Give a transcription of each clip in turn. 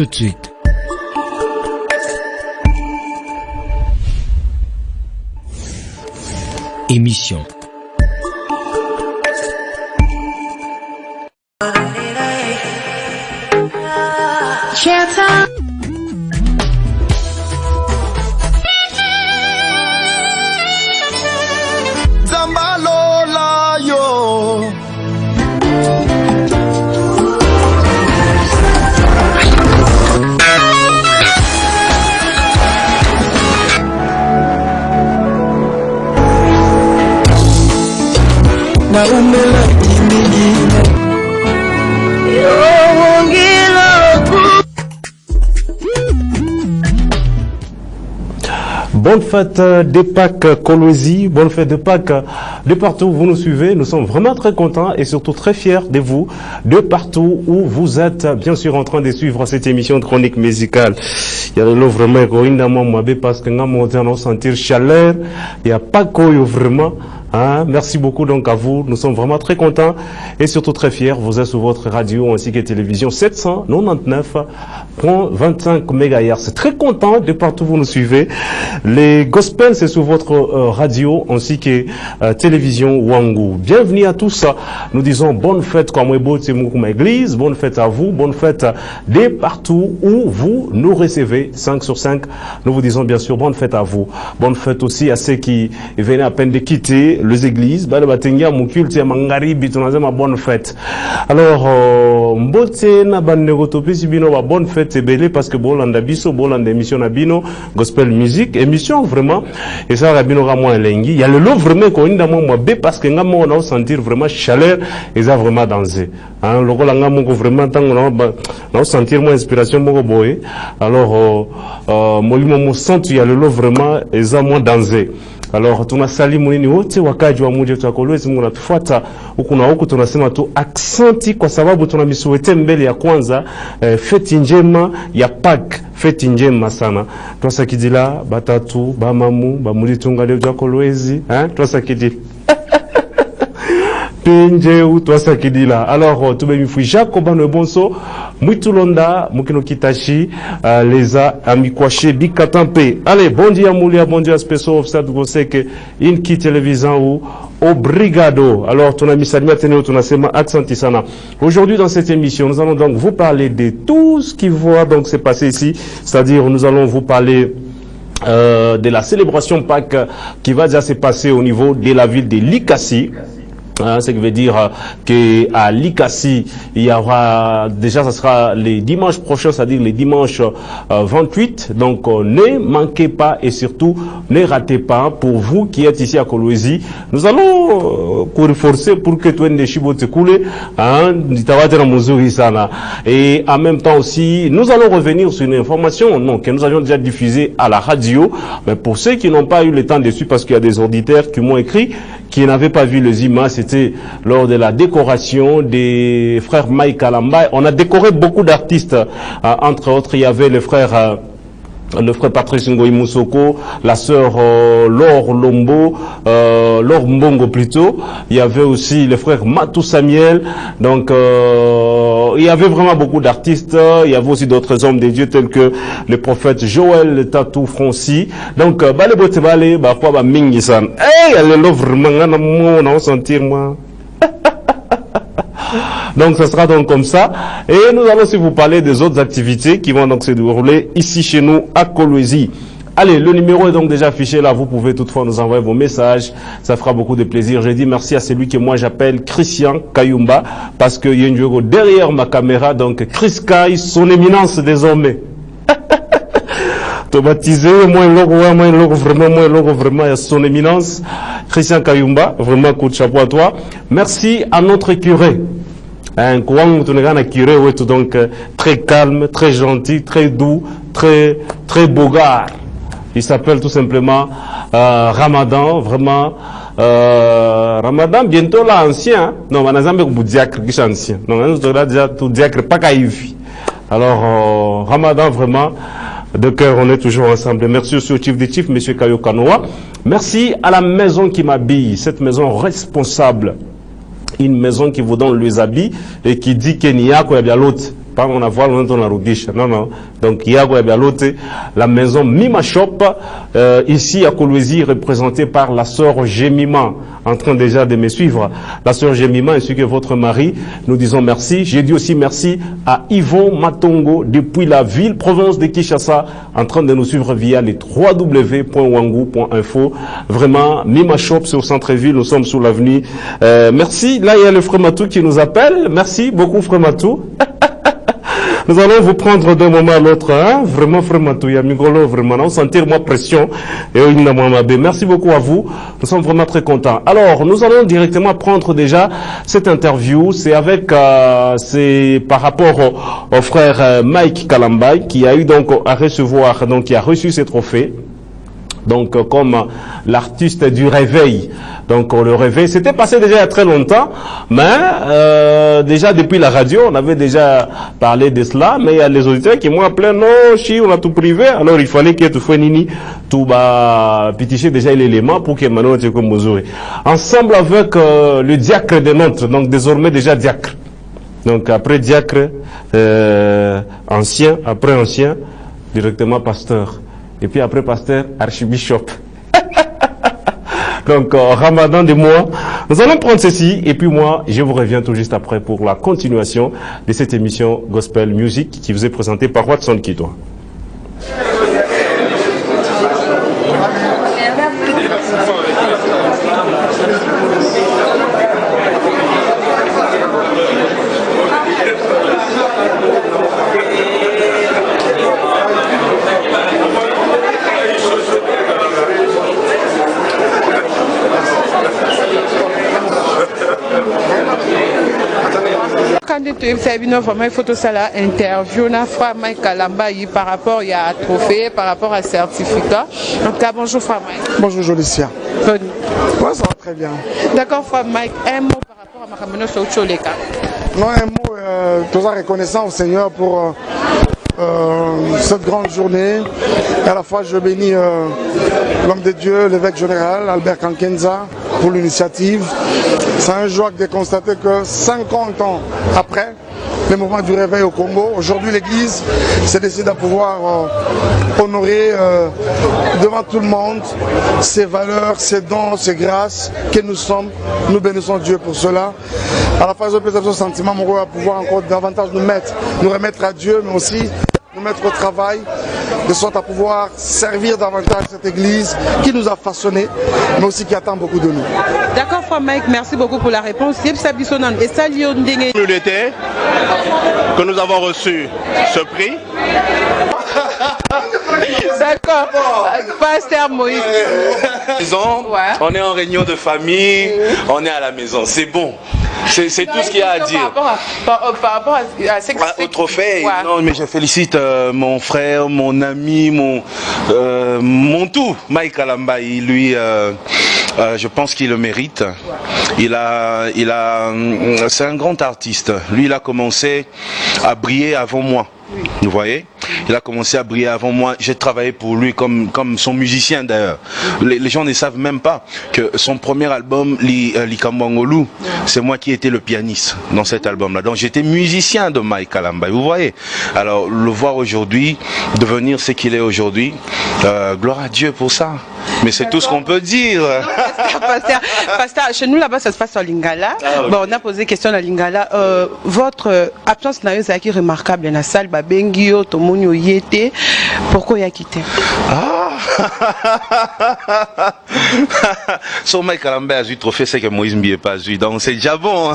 tout de suite. Émission. Zambalola yo. Na umela kimigine. Bonne fête de Pâques Kolwezi, bonne fête de Pâques de partout où vous nous suivez. Nous sommes vraiment très contents et surtout très fiers de vous, de partout où vous êtes bien sûr en train de suivre cette émission de chronique musicale. Il y a le vraiment parce que nous avons sentir chaleur, il n'y a pas que vraiment. Hein, merci beaucoup donc à vous. Nous sommes vraiment très contents et surtout très fiers. Vous êtes sur votre radio ainsi que télévision 799.25 MHz. Très content de partout où vous nous suivez. Les gospels, c'est sur votre radio ainsi que télévision Wangu. Bienvenue à tous. Nous disons bonne fête comme église. Bonne fête à vous. Bonne fête de partout où vous nous recevez. 5 sur 5. Nous vous disons bien sûr bonne fête à vous. Bonne fête aussi à ceux qui venaient à peine de quitter les églises, bonne fête. Alors, bonne fête c'est parce que bolanda biso bolanda émission nabino gospel music émission vraiment et ça rabino ramon elengi. Il y a le lot vraiment qu'on inda moi bé parce que ngamo on a sentir vraiment chaleur et ça vraiment danger. Hein, loko la ngamo vraiment tant on a sentir moins inspiration moko boy. Alors molimo mo sent il y a le lot vraiment et ça moins danger. Alors tunasalimu nini wote wakaji wa mji wetu wa Kolwezi, Mungu natufuata huku na huku, tunasema tu aksanti kwa sababu tunamisuwete mbele ya kwanza feti njema ya Pâques, feti njema sana. Twasakidila batatu bamamu bamulitunga leo wa Kolwezi, hein, twasakidila Pinje ou toi sakidila. Alors tu me fui Jacob no bonso Mwitulonda Mukino Kitashi Leza Amikwache Bikatampe. Allez, bon dia Moulia, bon dia Spesso of Stade Gosek Inki Télévision ou Obrigado. Alors ton ami Salima Teneo Tunasema accenti sana. Aujourd'hui dans cette émission, nous allons donc vous parler de tout ce qui va donc se passer ici, c'est-à-dire nous allons vous parler de la célébration Pâques qui va déjà se passer au niveau de la ville de Likasi. Ce qui veut dire qu'à Likasi, il y aura, déjà, ça sera les dimanches prochains, c'est-à-dire les dimanches 28. Donc, ne manquez pas et surtout, ne ratez pas pour vous qui êtes ici à Kolwezi. Nous allons forcer pour que tout ne chibo te coule, et en même temps aussi, nous allons revenir sur une information, non, que nous avions déjà diffusée à la radio. Mais pour ceux qui n'ont pas eu le temps dessus, parce qu'il y a des auditeurs qui m'ont écrit, qui n'avaient pas vu les images, c'était lors de la décoration des frères Mike Kalamba. On a décoré beaucoup d'artistes, entre autres, il y avait le frère Patrice Ngoï Moussoko, la sœur Laure Lombo, Laure Mbongo plutôt. Il y avait aussi le frère Matou Samuel. Donc, il y avait vraiment beaucoup d'artistes. Il y avait aussi d'autres hommes de Dieu tels que le prophète Joël Tatou Franci. Donc, balé bote balé, bah quoi bah mingisan. Hey, elle est vraiment on a sentir moi. Donc, ce sera donc comme ça. Et nous allons aussi vous parler des autres activités qui vont donc se dérouler ici chez nous à Kolwezi. Allez, le numéro est donc déjà affiché là. Vous pouvez toutefois nous envoyer vos messages. Ça fera beaucoup de plaisir. Je dis merci à celui que moi j'appelle Christian Kayumba parce qu'il y a une vidéo derrière ma caméra. Donc, Chris Kay, son éminence désormais. Baptisé, moi vraiment, son éminence, Christian Kayumba, vraiment coup de chapeau à toi. Merci à notre curé. Un curé, donc très calme, très gentil, très doux, très bogard. Il s'appelle tout simplement Ramadan, vraiment. Ramadan bientôt là ancien. Non, on a jamais diacre qui est ancien. Non, on a déjà tout diacre pas caïfi. Alors Ramadan vraiment. De cœur, on est toujours ensemble. Merci aussi au chief des chiefs, monsieur Kayo Kanoa. Merci à la maison qui m'habille, cette maison responsable. Une maison qui vous donne les habits et qui dit qu'il n'y a qu'à bien l'autre. pas on a voile, on a roudisha. Non, non. Donc, Yago Ebialote, la maison Mima Shop, ici à Kolwezi, représentée par la sœur Jemima, en train déjà de me suivre. La sœur Jemima ainsi que votre mari, nous disons merci. J'ai dit aussi merci à Yvon Matongo, depuis la ville, province de Kinshasa, en train de nous suivre via les www.wangu.info. Vraiment, Mima Shop, c'est au centre-ville, nous sommes sous l'avenue. Merci. Là, il y a le frère Matou qui nous appelle. Merci beaucoup, frère Matou. Nous allons vous prendre d'un moment à l'autre, hein? Vraiment, frère Matou, Yamigolo, vraiment, on sentir moi pression. Et merci beaucoup à vous. Nous sommes vraiment très contents. Alors, nous allons directement prendre déjà cette interview. C'est avec, c'est par rapport au frère Mike Kalambay qui a eu donc à recevoir, donc qui a reçu ses trophées. Donc, comme l'artiste du réveil. Donc, le réveil, c'était passé déjà il y a très longtemps, mais déjà depuis la radio, on avait déjà parlé de cela, mais il y a les auditeurs qui m'ont appelé, non, chi, on a tout privé, alors il fallait que tu fasses nini, tout piticher déjà l'élément pour que Manon te comme Mozoé. Ensemble avec le diacre de Nantes, donc désormais déjà diacre. Donc, après diacre, ancien, après ancien, directement pasteur. Et puis après pasteur, archibishop. Donc, Ramadan de moi. Nous allons prendre ceci. Et puis moi, je vous reviens tout juste après pour la continuation de cette émission Gospel Music qui vous est présentée par Watson Kidwa. Vraiment, il faut tout ça là, interview, frère Mike Kalambay par rapport à trophée, par rapport à certificat. En tout cas, bonjour frère Mike. Bonjour Jolicia. Bonne. Ouais, ça va très bien. D'accord frère Mike, un mot par rapport à Makameno Soutcholeka. Non, un mot, tout ça reconnaissant au Seigneur pour cette grande journée. Et à la fois, je bénis l'homme de Dieu, l'évêque général, Albert Kankenza, pour l'initiative. C'est un joie de constater que 50 ans après le mouvement du réveil au Congo, aujourd'hui l'Église s'est décidée à pouvoir honorer devant tout le monde ses valeurs, ses dons, ses grâces que nous sommes. Nous bénissons Dieu pour cela. À la phase de peut-être ce sentiment, on va pouvoir encore davantage nous remettre à Dieu, mais aussi nous mettre au travail, de sorte à pouvoir servir davantage cette Église qui nous a façonnés, mais aussi qui attend beaucoup de nous. D'accord, frère Mike, merci beaucoup pour la réponse. L'été que nous avons reçu ce prix. D'accord, pasteur Moïse. On est en réunion de famille, on est à la maison, c'est bon. C'est tout ce qu'il y a à dire. Par rapport à au trophée, non, mais je félicite mon frère, mon ami, mon tout, Mike Kalambay. Lui, je pense qu'il le mérite. C'est un grand artiste. Lui, il a commencé à briller avant moi. Vous voyez, il a commencé à briller avant moi. J'ai travaillé pour lui comme son musicien d'ailleurs. Les gens ne savent même pas que son premier album, Likambangolu, c'est moi qui étais le pianiste dans cet album-là. Donc j'étais musicien de Mike Kalambay. Vous voyez. Alors le voir aujourd'hui, devenir ce qu'il est aujourd'hui, gloire à Dieu pour ça. Mais c'est tout ce qu'on peut dire. Pasteur, chez nous là-bas, ça se passe en Lingala. Ah, okay. Bon, on a posé question à Lingala. Votre absence n'a été remarquable dans la salle. Bengio, Tomonio Yete. Pourquoi il a quitté? Son Mike Kalambay a eu le trophée, c'est que Moïse Mbie pas eu. Donc c'est déjà bon.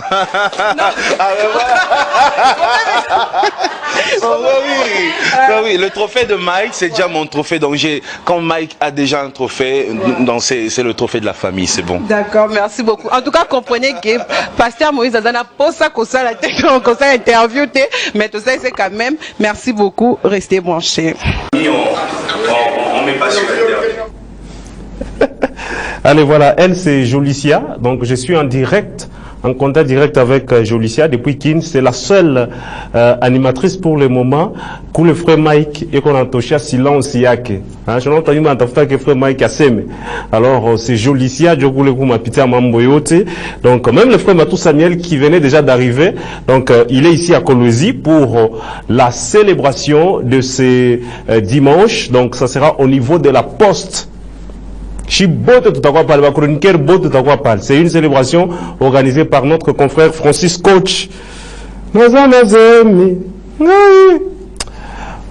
Oui. Le trophée de Mike, c'est déjà mon trophée. Donc quand Mike a déjà un trophée, c'est le trophée de la famille, c'est bon. D'accord, merci beaucoup. En tout cas, comprenez que Pasteur Moïse Azana pose ça comme ça, la tête, comme ça, interview, mais tout ça, c'est quand même. Merci beaucoup, restez branchés. On met pas sur l'interview. Allez, voilà, elle c'est Jolicia, donc je suis en contact direct avec Jolicia depuis Kin. C'est la seule animatrice pour le moment que le frère Mike et qu'on a touché silence yake. Je n'ai pas entendu que le frère Mike a semé. Alors c'est Jolicia, je voulais que ma pitié Mamboyote. Donc même le frère Matou Samuel qui venait déjà d'arriver, donc il est ici à Kolwezi pour la célébration de ces dimanches. Donc ça sera au niveau de la poste. C'est une célébration organisée par notre confrère Francis Coach.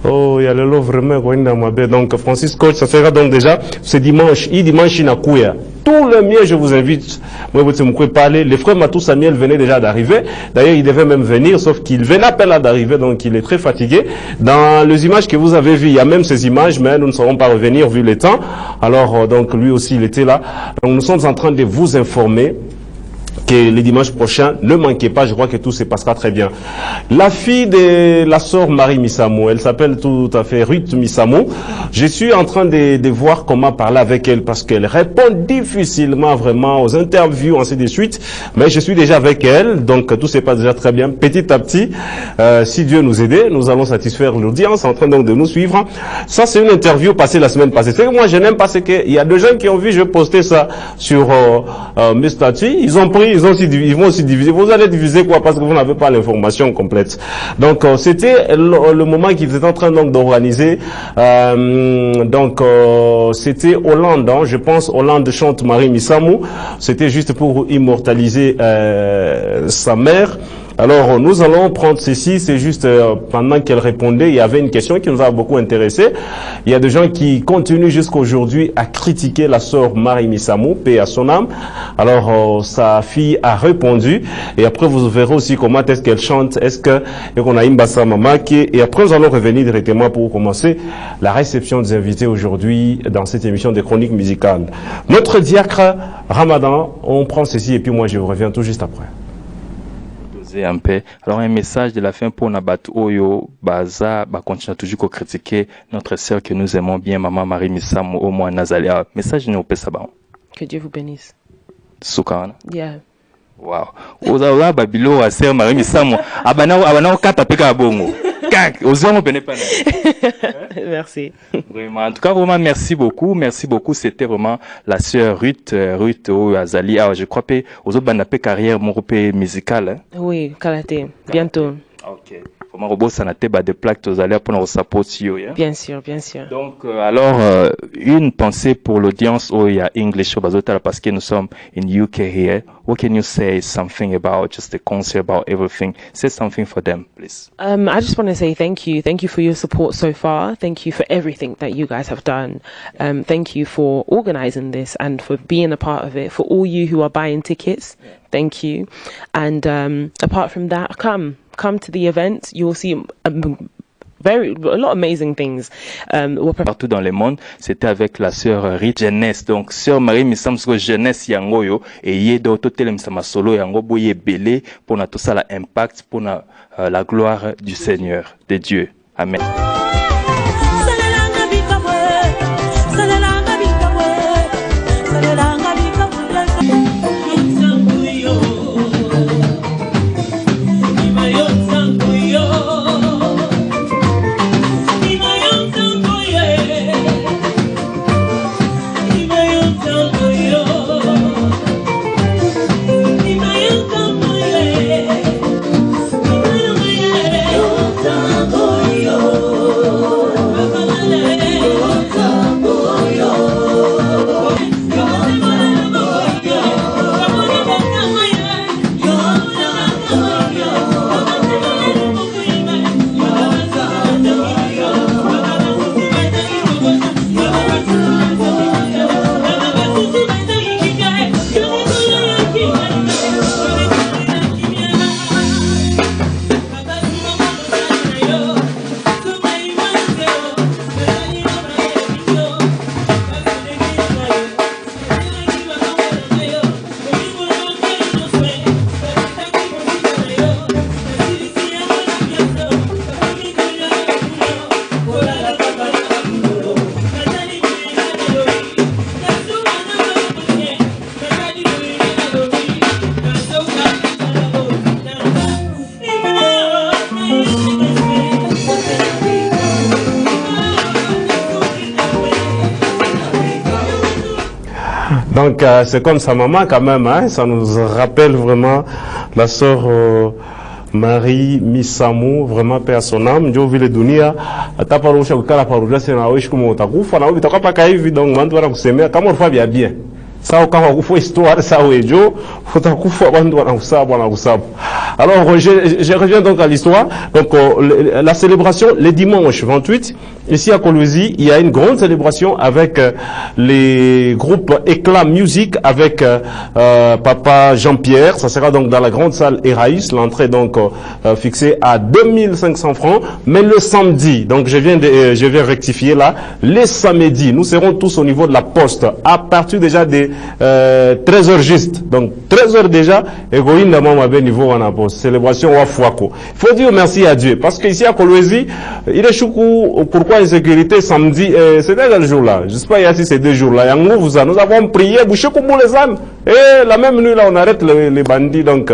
Oh, il y a le lot vraiment dans ma baie. Donc, Francis Coach, ça sera donc déjà ce dimanche. Dimanche, tout le mieux, je vous invite. Moi, vous me parler. Le frère Matou Samuel venait déjà d'arriver. D'ailleurs, il devait même venir, sauf qu'il venait à peine d'arriver, donc il est très fatigué. Dans les images que vous avez vues, il y a même ces images, mais nous ne saurons pas revenir vu le temps. Alors, donc, lui aussi, il était là. Donc, nous sommes en train de vous informer que le dimanche prochain, ne manquez pas, je crois que tout se passera très bien. La fille de la sœur Marie Missamou, elle s'appelle tout à fait Ruth Missamou. Je suis en train de voir comment parler avec elle parce qu'elle répond difficilement vraiment aux interviews, ainsi de suite. Mais je suis déjà avec elle, donc tout se passe déjà très bien. Petit à petit, si Dieu nous aide, nous allons satisfaire l'audience en train donc de nous suivre. Ça, c'est une interview passée la semaine passée. C'est que moi, je n'aime pas ce qu'il y a des gens qui ont vu, je postais ça sur mes statuts. Ils ont pris, ils vont aussi diviser. Vous allez diviser quoi? Parce que vous n'avez pas l'information complète. Donc, c'était le moment qu'ils étaient en train donc d'organiser. C'était Hollande, hein, je pense. Hollande chante Marie Missamou. C'était juste pour immortaliser sa mère. Alors, nous allons prendre ceci, c'est juste pendant qu'elle répondait, il y avait une question qui nous a beaucoup intéressé. Il y a des gens qui continuent jusqu'à aujourd'hui à critiquer la sœur Marie Missamou, paix à son âme. Alors, sa fille a répondu, et après vous verrez aussi comment est-ce qu'elle chante, est-ce qu'on a Imbassa Mamaki, et après nous allons revenir directement pour commencer la réception des invités aujourd'hui dans cette émission de chroniques musicales. Notre diacre Ramadan, on prend ceci et puis moi je vous reviens tout juste après. Un peu. Alors un message de la fin pour Nabat Oyo Baza, continue toujours à critiquer notre sœur que nous aimons bien, maman Marie Missamou au moins Nazalia. Message nous peut ça. Que Dieu vous bénisse. Soukana. Yeah. Wow. Ozawa Babilo a sœur Marie Missamou. Abana kata peka bongo. Merci. Vraiment. En tout cas, vraiment, merci beaucoup. Merci beaucoup. C'était vraiment la sœur Ruth Azali. Je crois que aux autres banapé carrière mon repé musicale. Hein? Oui, karaté. Bientôt. Ok. Vraiment, robot sanate des plaques aux allées pour nous supporter. Bien sûr, bien sûr. Donc, alors, une pensée pour l'audience où il y a English parce que nous sommes in UK here. What can you say something about just the concert, about everything? Say something for them, please. I just want to say thank you. Thank you for your support so far. Thank you for everything that you guys have done. Thank you for organizing this and for being a part of it. For all you who are buying tickets, thank you. And apart from that, come to the event. You'll see a lot of amazing things. Partout dans le monde, c'était avec la sœur Rite Jeunesse. Donc, sœur Marie Missamou Jeunesse yangoyo et yedo totel msama solo yango boye belé pour na tout ça la impact pour la gloire du Seigneur, de Dieu. Amen. Yo Donc, c'est comme sa maman quand même, hein, ça nous rappelle vraiment la sœur Marie Misamou, vraiment paix à son âme. Dieu vile dunia, ataparusha kukala paruja sena wish kuma utakufa na wewe utakuwa paka hivi donc mtu anakusemea kama unafanya bien. Ça au cas où histoire ça wejo utakufa bantu wanakusabu. Alors je reviens donc à l'histoire. Donc la célébration les dimanches 28 ici à Kolwezi, il y a une grande célébration avec les groupes Éclat Music avec Papa Jean-Pierre. Ça sera donc dans la grande salle Eraïs, l'entrée donc fixée à 2500 francs. Mais le samedi, donc je vais rectifier là, les samedis, nous serons tous au niveau de la poste à partir déjà des 13h juste. Donc 13h déjà, et niveau en poste. Célébration wa Fouako. Il faut dire merci à Dieu parce qu'ici à Kolwezi, il est choukou. Pourquoi insécurité samedi, c'était le jour-là. Je ne sais pas si c'est 2 jours-là. Nous avons prié, bouché comme les âmes. Et la même nuit, là, on arrête les bandits. Donc,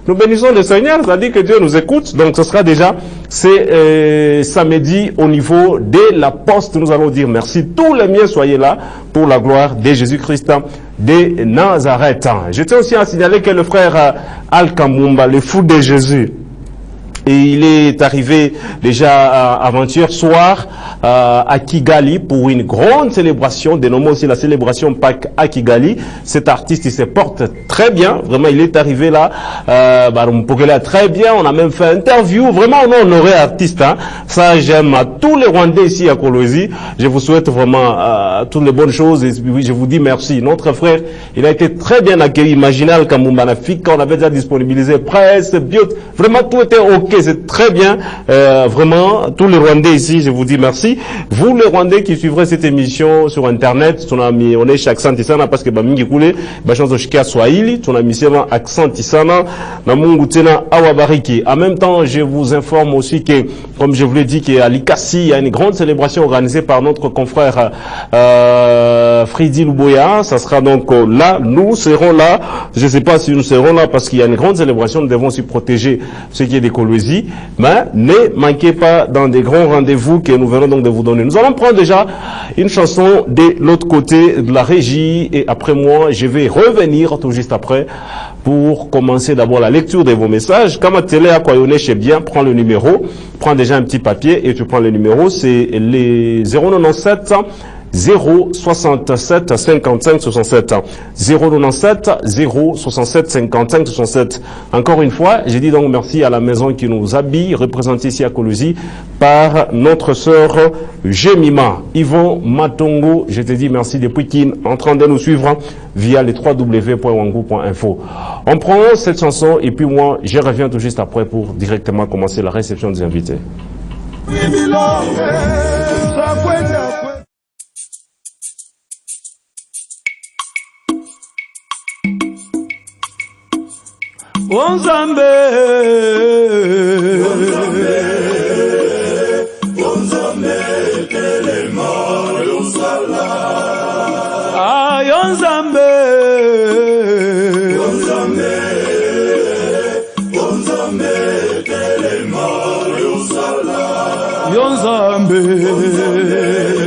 nous bénissons le Seigneur. Ça dit que Dieu nous écoute. Donc, ce sera déjà, c'est samedi au niveau de la poste. Nous allons dire merci. Tous les miens, soyez là pour la gloire de Jésus-Christ de Nazareth. Je tiens aussi à signaler que le frère Al Kamumba, le fou de Jésus, et il est arrivé déjà avant-hier soir à Kigali pour une grande célébration, dénommée aussi la célébration Pâques à Kigali. Cet artiste, il se porte très bien. Vraiment, il est arrivé là, très bien. On a même fait interview. Vraiment, on a honoré artiste. Hein. Ça, j'aime à tous les Rwandais ici à Kolwezi. Je vous souhaite vraiment toutes les bonnes choses. Et oui, je vous dis merci. Notre frère, il a été très bien accueilli. Imaginez Kamumba Nafika, on avait déjà disponibilisé presse, bio. Vraiment, tout était OK. C'est très bien. Vraiment, tous les Rwandais ici, je vous dis merci. Vous, les Rwandais qui suivrez cette émission sur Internet, on est chez Accent Isana parce que Bamingi Koulé, Bachanzo Shika Swahili, on a mis Accent Isana, Namungu Tena Awabariki. En même temps, je vous informe aussi que, comme je vous l'ai dit, qu'à Likasi, il y a une grande célébration organisée par notre confrère Fridi Luboya. Ça sera donc là, nous serons là. Je ne sais pas si nous serons là parce qu'il y a une grande célébration. Nous devons aussi protéger ce qui est des Kolwezi. Mais ne manquez pas dans des grands rendez-vous que nous venons donc de vous donner. Nous allons prendre déjà une chanson de l'autre côté de la régie et après moi, je vais revenir tout juste après pour commencer d'abord la lecture de vos messages. Comme télé à quoi chez bien, prends le numéro, prends déjà un petit papier et tu prends le numéro, c'est les 097 067 55 67 097 067 55 67. Encore une fois, j'ai dit donc merci à la maison qui nous habille, représentée ici à Kolwezi par notre sœur Jemima. Yvon Matongo, je te dis merci depuis Kin, en train de nous suivre via les www.wangu.info. On prend cette chanson et puis moi, je reviens tout juste après pour directement commencer la réception des invités. Onzambe, Onzambe, telema, yosala. Ay, Onzambe, Onzambe, Onzambe, telema, yosala. Onzambe,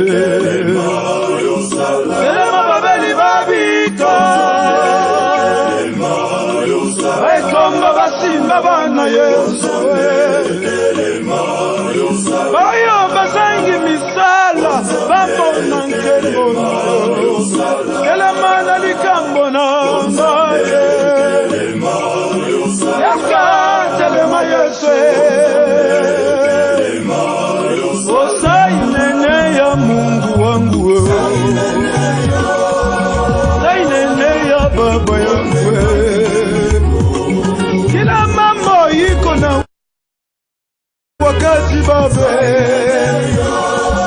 telema, yosala. Telema babeli babika. Bana Yesu bayo basangi misala bambona nkelo kela mana likambo na maye telema Yesu osai nene ya Mungu wangu osai nene ya baba yangu wakati babe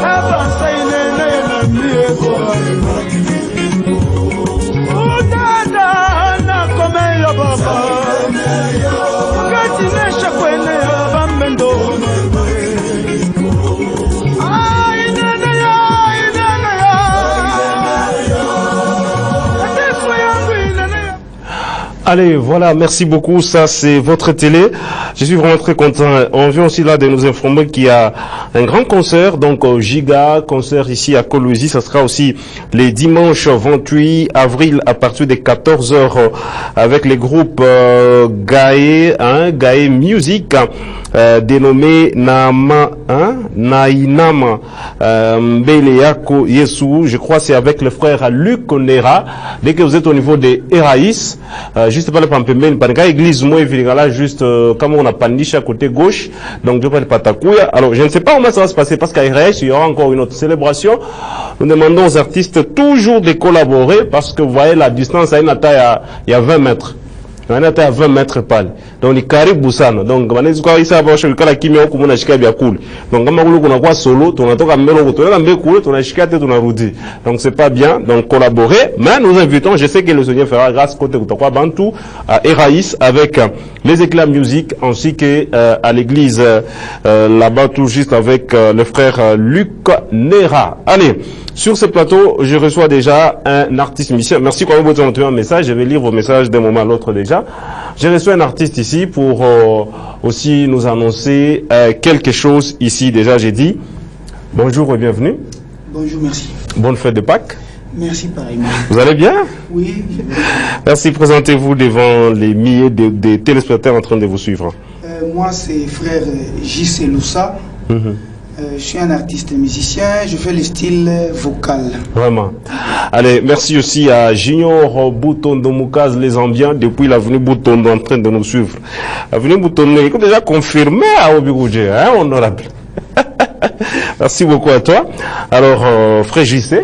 avansa inene na mieko udada na komeya baba wakati nesha kwene ya bambendo inene ya ateso yangu inene ya. Allez, voilà, merci beaucoup. Ça, c'est votre télé. Je suis vraiment très content. On vient aussi là de nous informer qu'il y a un grand concert, donc Giga, concert ici à Kolwezi. Ça sera aussi les dimanches 28 avril à partir de 14h avec les groupes Gaé, Gaé Music, dénommé Nainama Mbeleako Yesu. Je crois que c'est avec le frère Luc Nera. Dès que vous êtes au niveau des Eraïs, juste pas le Pampemben, par exemple, église moi là, juste comme on a Pandisha à côté gauche, donc je parle Patakouya. Alors je ne sais pas comment ça va se passer parce qu'à Eraïs, il y aura encore une autre célébration. Nous demandons aux artistes toujours de collaborer parce que vous voyez la distance à une taille il y a 20 mètres. On était à 20 mètres pale. Donc, les caribou sana. Donc, on est quoi, il s'est avanché, le qui met au commun à Chicago cool. Donc, comme on a quoi solo, on a tout à mélo, on a un cool, on a Chicago, on a roudi. Donc, c'est pas bien. Donc, collaborer. Mais nous invitons, je sais que le Seigneur fera grâce côté Koutakoua Bantou, à Eraïs, avec les éclats musique, ainsi que, à l'église, là-bas, tout juste avec, le frère Luc Nera. Allez. Sur ce plateau, je reçois déjà un artiste musicien. Merci quand vous avez un message. Je vais lire vos messages d'un moment à l'autre déjà. J'ai reçu un artiste ici pour aussi nous annoncer quelque chose ici. Déjà, j'ai dit bonjour et bienvenue. Bonjour, merci. Bonne fête de Pâques. Merci pareillement. Vous allez bien? Oui. Merci. Présentez-vous devant les milliers de téléspectateurs en train de vous suivre. Moi, c'est frère J.C. Loussa. Je suis un artiste musicien, je fais le style vocal. Vraiment. Allez, merci aussi à Junior Boutondo Moukaz, les ambiants, depuis l'avenue Boutondo en train de nous suivre. L'avenue Boutondo, il est déjà confirmé à Obigoudje, hein, honorable. Merci beaucoup à toi. Alors, frère JC,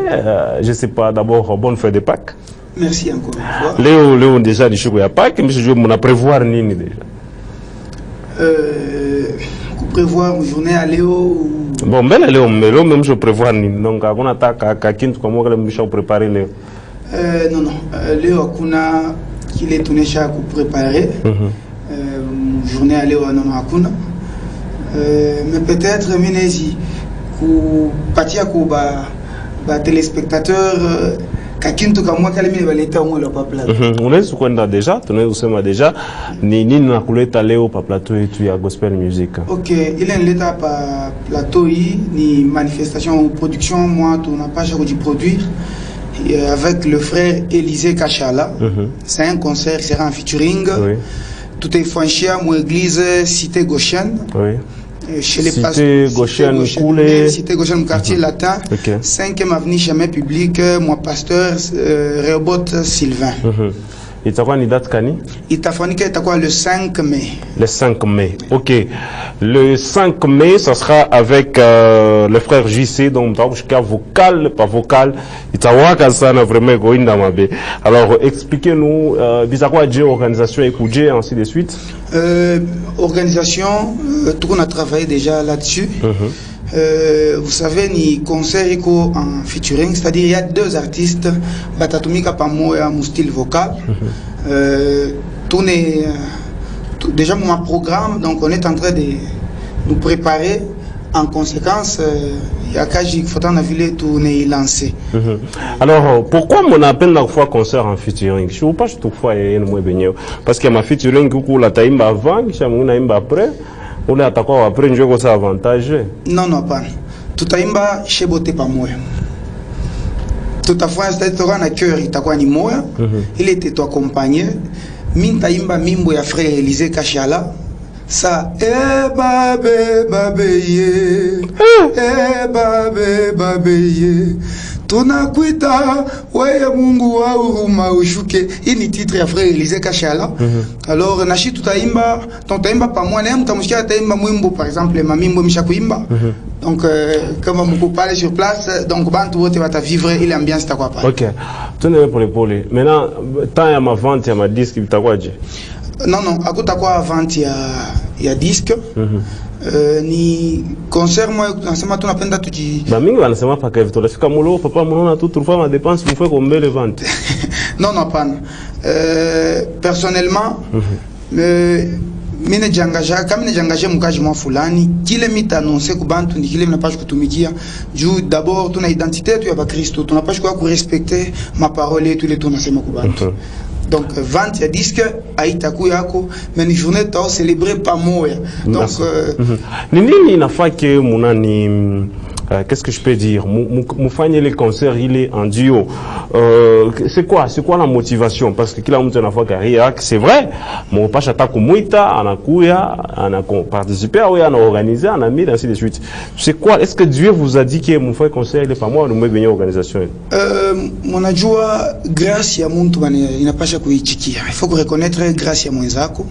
je ne sais pas, d'abord, bonne fête de Pâques. Merci encore une fois. Léo, déjà, du chocolat Pâques, mais je vais prévoir Nini déjà. Prévoir une journée à Léo. Bon, mais Léo, même je prévois Nini. Donc, on attaque à Kintu, comment on va préparer Léo? Non, Léo, Akuna, qu'il est tourné chaque préparer. Journée à Léo, non, Akuna. Mais peut-être, Ménési, pour partir à téléspectateur. On est sur quoi déjà, déjà, ni na kuleta leo pa plateau et tu à gospel music. Ok, il est l'état pa plateau ni manifestation ou production, moi tu n'as pas choisi de produire avec le frère Élisée Kachala. C'est un concert, c'est un featuring. Tout est franchi à mon église Cité Gauchenne. Chez les Cité Gauchenne, Cité Gauchenne, quartier latin, 5e avenue Chemin Public, mon pasteur Réobot Sylvain. Et tu as quoi une date Kani? Il t'a fallu le 5 mai. Le 5 mai, ok. Le 5 mai, ça sera avec le frère JC, donc jusqu'à vocal, pas vocal. Il t'a vraiment alors, expliquez-nous, bizarrement, organisation et Koudjé, ainsi de suite. Organisation, tout on a travaillé déjà là-dessus. Vous savez, ni concert en featuring, c'est-à-dire il y a deux artistes, Batatumika Pamo et mon style vocal. Déjà mon programme, donc on est en train de nous préparer. En conséquence, il y a Kaji Fotan Ville tourner lancé. Alors, pourquoi mon appel la fois concert en featuring? Je ne sais pas si toutefois il y a un parce qu'il y a ma featuring qui la taïmba avant, qui a après. On est attaqué après, je vais avantage. Non, pas. Tout à l'heure, je ne sais pas moi. Tout à fois, c'est un cœur, il t'a quoi ni moi. Il était toi accompagné. Min taïmba mimbo ya frère Élisée Kachala. Ça, babé. Tunakuita wewe Mungu wa huruma ushuke. Hii ni titre ya frère Élisée Kachala. Alors nashi tutaimba, tutaimba pamoja na mtamsikia taimba mwimbo par exemple mamimbo mishakuimba. Donc comme on peut parler sur place, donc bantu wote va vivre ile ambiance itakuwa pale. OK. Tenez pour les pôles. Maintenant temps ya ma vente ya ma disque itakuwa je? Non, akutakuwa vente ya disque. Ni concert moi nasema tunapenda tuji ba mingi wanasema paka hivi tunafika mulo papa mnaona tu tulifanya ma dépense mfwe combien les ventes. Non pas. Personnellement mine jangaja kama ni jangaje mkaji mwa fulani kile mita annoncer ku bantu ni kile mnapaswa kutumikia juu d'abord tuna identité tu ya ba Kristo tunapaswa ku respecter ma parole et tous les tunasema ku bantu. Donc, vente ya disque, aïtaku yako, mais une journée t'as célébré pas moi. Donc, Nini n'a pas que mon qu'est-ce que je peux dire? Moufanye les concerts, il est en duo. C'est quoi la motivation? Parce que kila mtu anafanya carrière, c'est vrai. Mon pas chata kumuita, anakuya, ana participé, on a organisé, on a mis ainsi de suite. C'est quoi? Est-ce que Dieu vous a dit que mon frère concert il est pas moi, nous me venir organisation? Mon adjoint grâce à muntu il n'a pas chaque kuichikia. Il faut reconnaître grâce à mwenzako.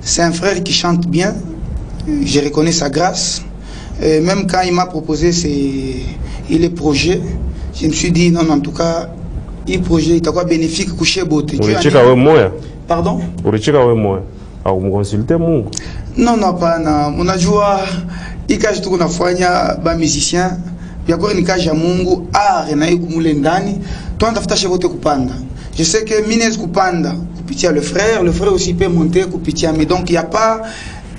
C'est un frère qui chante bien. Je reconnais sa grâce. Et même quand il m'a proposé il est projet, je me suis dit non, en tout cas, il projet, il a quoi bénéfique coucher beauté. Pardon? Non, pas na. Mon adjoint, il cache tout qu'on a foigné, ba musicien. Il y a quoi une cage à Mungu, na ikumule ndani. Toi, on t'a fait voter kupanda. Je sais que Minez kupanda, kupitia le frère aussi peut monter kupitia, mais donc il n'y a pas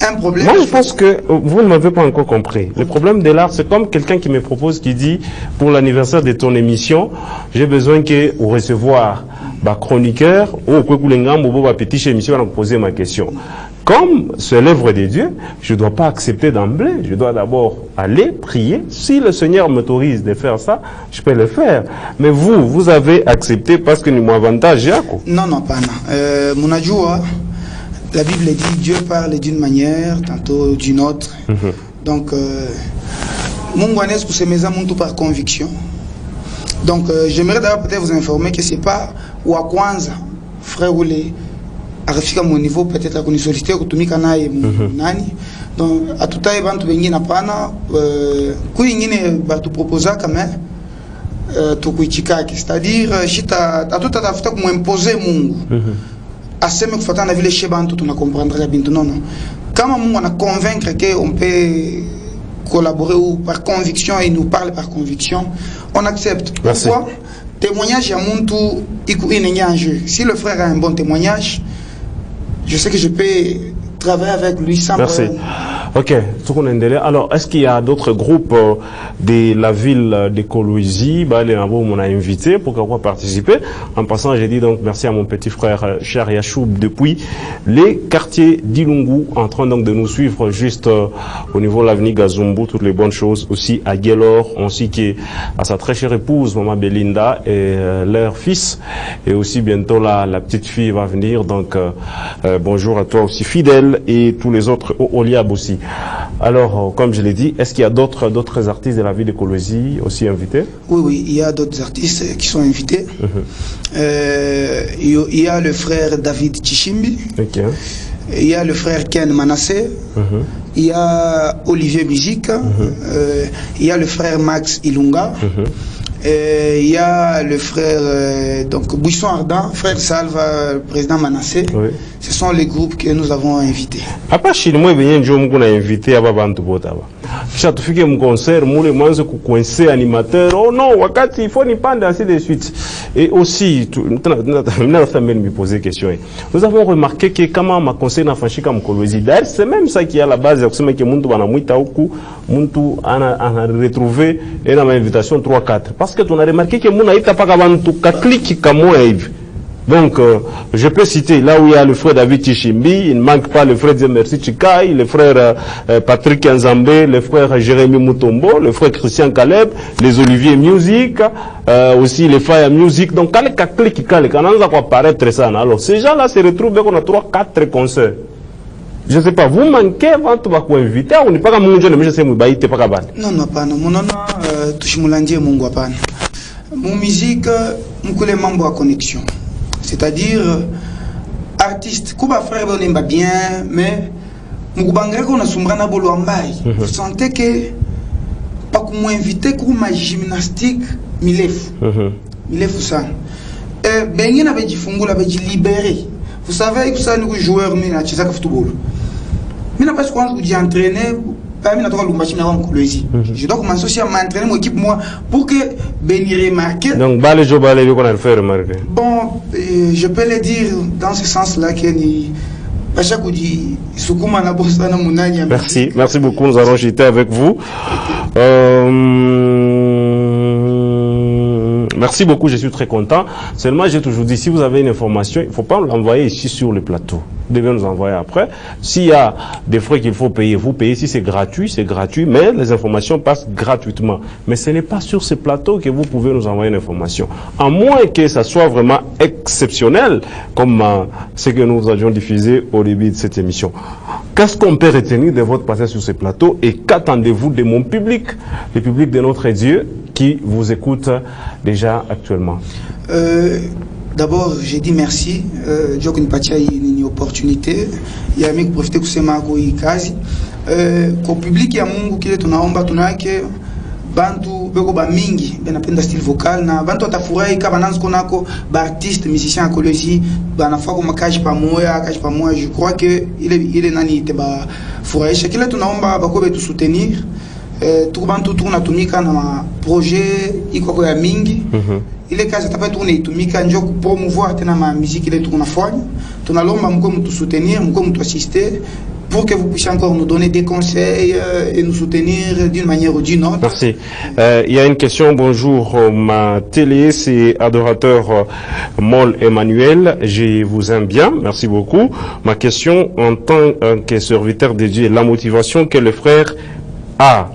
un problème. Moi, je pense que vous ne m'avez pas encore compris. Le problème de l'art, c'est comme quelqu'un qui me propose, qui dit, pour l'anniversaire de ton émission, j'ai besoin que vous recevoir ma chroniqueur, ou petit chez émission, va poser ma question. Comme c'est l'œuvre de Dieu, je ne dois pas accepter d'emblée. Je dois d'abord aller prier. Si le Seigneur m'autorise de faire ça, je peux le faire. Mais vous avez accepté parce que nous avantage. Non, pas non. Mon adjoint, la Bible dit Dieu parle d'une manière, tantôt d'une autre. Donc, mon guanès pour ces maisons tout par conviction. Donc, j'aimerais d'abord peut-être vous informer que c'est pas Wakwanza, frère Oulé, à mon niveau peut-être à solliciter kutumika naye nani. Donc, à tout à l'heure, tu na pana, kuingine batu proposa quand même. C'est-à-dire, à tout à fait comme imposer Mungu. Assez me faut na vile chebantu tu na comprendre bien non. Quand Mungu na convaincre qu'on peut collaborer ou par conviction et nous parle par conviction, on accepte. Merci. Pourquoi? Témoignage à Muntu en jeu. Si le frère a un bon témoignage, je sais que je peux travailler avec lui sans problème. Ok, alors est-ce qu'il y a d'autres groupes de la ville de Kolwezi, on a invité pour qu'on participer. En passant, j'ai dit donc merci à mon petit frère cher Yachoub depuis les quartiers d'Ilungu, en train donc de nous suivre juste au niveau de l'avenue Gazumbu, toutes les bonnes choses. Aussi à Guélor, ainsi qu'à sa très chère épouse, maman Belinda, et leur fils. Et aussi bientôt la petite fille va venir. Donc bonjour à toi aussi fidèle et tous les autres au Liab aussi. Alors, comme je l'ai dit, est-ce qu'il y a d'autres artistes de la ville de Kolwezi aussi invités? Oui, il y a d'autres artistes qui sont invités. Il y a le frère David Chichimbi. Okay. Il y a le frère Ken Manassé. Il y a Olivier Musique. Il y a le frère Max Ilunga. Il y a le frère donc Buisson Ardent, frère Salva, le président Manassé. Oui. Ce sont les groupes que nous avons invités. Après, chez moi, il y a un jour qu'on a invité à Babantu Botaba. Chaque fois qu'il y a un concert, moi, je suis coincé animateur. Oh non, wakati, il faut n'y pas ainsi de suite. Et aussi, me poser question. Nous avons remarqué que comment ma conseil n'a franchi comme Kolwezi. D'ailleurs, c'est même ça qui est à la base. C'est que Muntu Banamuita Oku, Muntu a retrouvé une invitation 3-4. Parce que tu as remarqué que Muna Ita Pagabantu clique comme moi. Donc, je peux citer là où il y a le frère David Chichimbi, il ne manque pas le frère Zemersi Chikai, le frère Patrick Nzambe, le frère Jérémy Mutombo, le frère Christian Caleb, les Olivier Music, aussi les Fire Music. Donc, quand les clics, quand on a quoi paraître ça, alors ces gens-là se retrouvent qu'on a 3-4 concerts. Je ne sais pas, vous manquez avant de vous inviter, on n'est pas comme mon mais je sais, pas non, pas non, mon nom, touche mon landier, mon guapan. Mon musique, mon collègue membre à connexion. C'est-à-dire, artiste, Kuba frère on aime bien, mais Moubangreko on a sombrana bolo ambaye. Vous sentez que, pas qu'on m'invite comme ma gymnastique, milef. Milef ça. Et ben il avait dit fungo, avait dit libéré. Vous savez que ça nous joueurs mais na chisa football. Mais n'a pas ce qu'on dit entraîner. Je dois commencer à m'entraîner mon équipe moi pour que bénir remarquer. Donc balé jo balé qu'on a le faire remarquer. Bon, je peux le dire dans ce sens-là que ni à chaque coup dit Sukuma na bossa na munanya. Merci beaucoup, nous allons jeter avec vous. Merci beaucoup, je suis très content. Seulement, j'ai toujours dit, si vous avez une information, il ne faut pas l'envoyer ici sur le plateau. Vous devez nous envoyer après. S'il y a des frais qu'il faut payer, vous payez. Si c'est gratuit, mais les informations passent gratuitement. Mais ce n'est pas sur ce plateau que vous pouvez nous envoyer une information. À moins que ça soit vraiment exceptionnel, comme ce que nous avions diffusé au début de cette émission. Qu'est-ce qu'on peut retenir de votre passage sur ce plateau et qu'attendez-vous de mon public, le public de notre Dieu qui vous écoute déjà actuellement? D'abord, j'ai dit merci. Je n'ai pas une opportunité. Il y a un profiter de ce marco et quasi. Au public, il y a un monde qui est en bantu beko ba mingi benapenda style vocal na bantu atafurahi kama nanzo konako ba artiste musicien akoloji banafaa kuma kaji pamoja je crois que ile nani te ba furahisha kile tunaomba bako betu soutenir tout bantu tunatumika na projet iko ya mingi ile kazi tapata tunaitumika njo promouvoir tena ma musique ile tunafanya tunalomba mko mtu soutenir mko mtu assister pour que vous puissiez encore nous donner des conseils et nous soutenir d'une manière ou d'une autre. Merci. Il y a une question. Bonjour, ma télé, c'est adorateur Mol Emmanuel. Je vous aime bien. Merci beaucoup. Ma question, en tant que serviteur de Dieu, la motivation que le frère a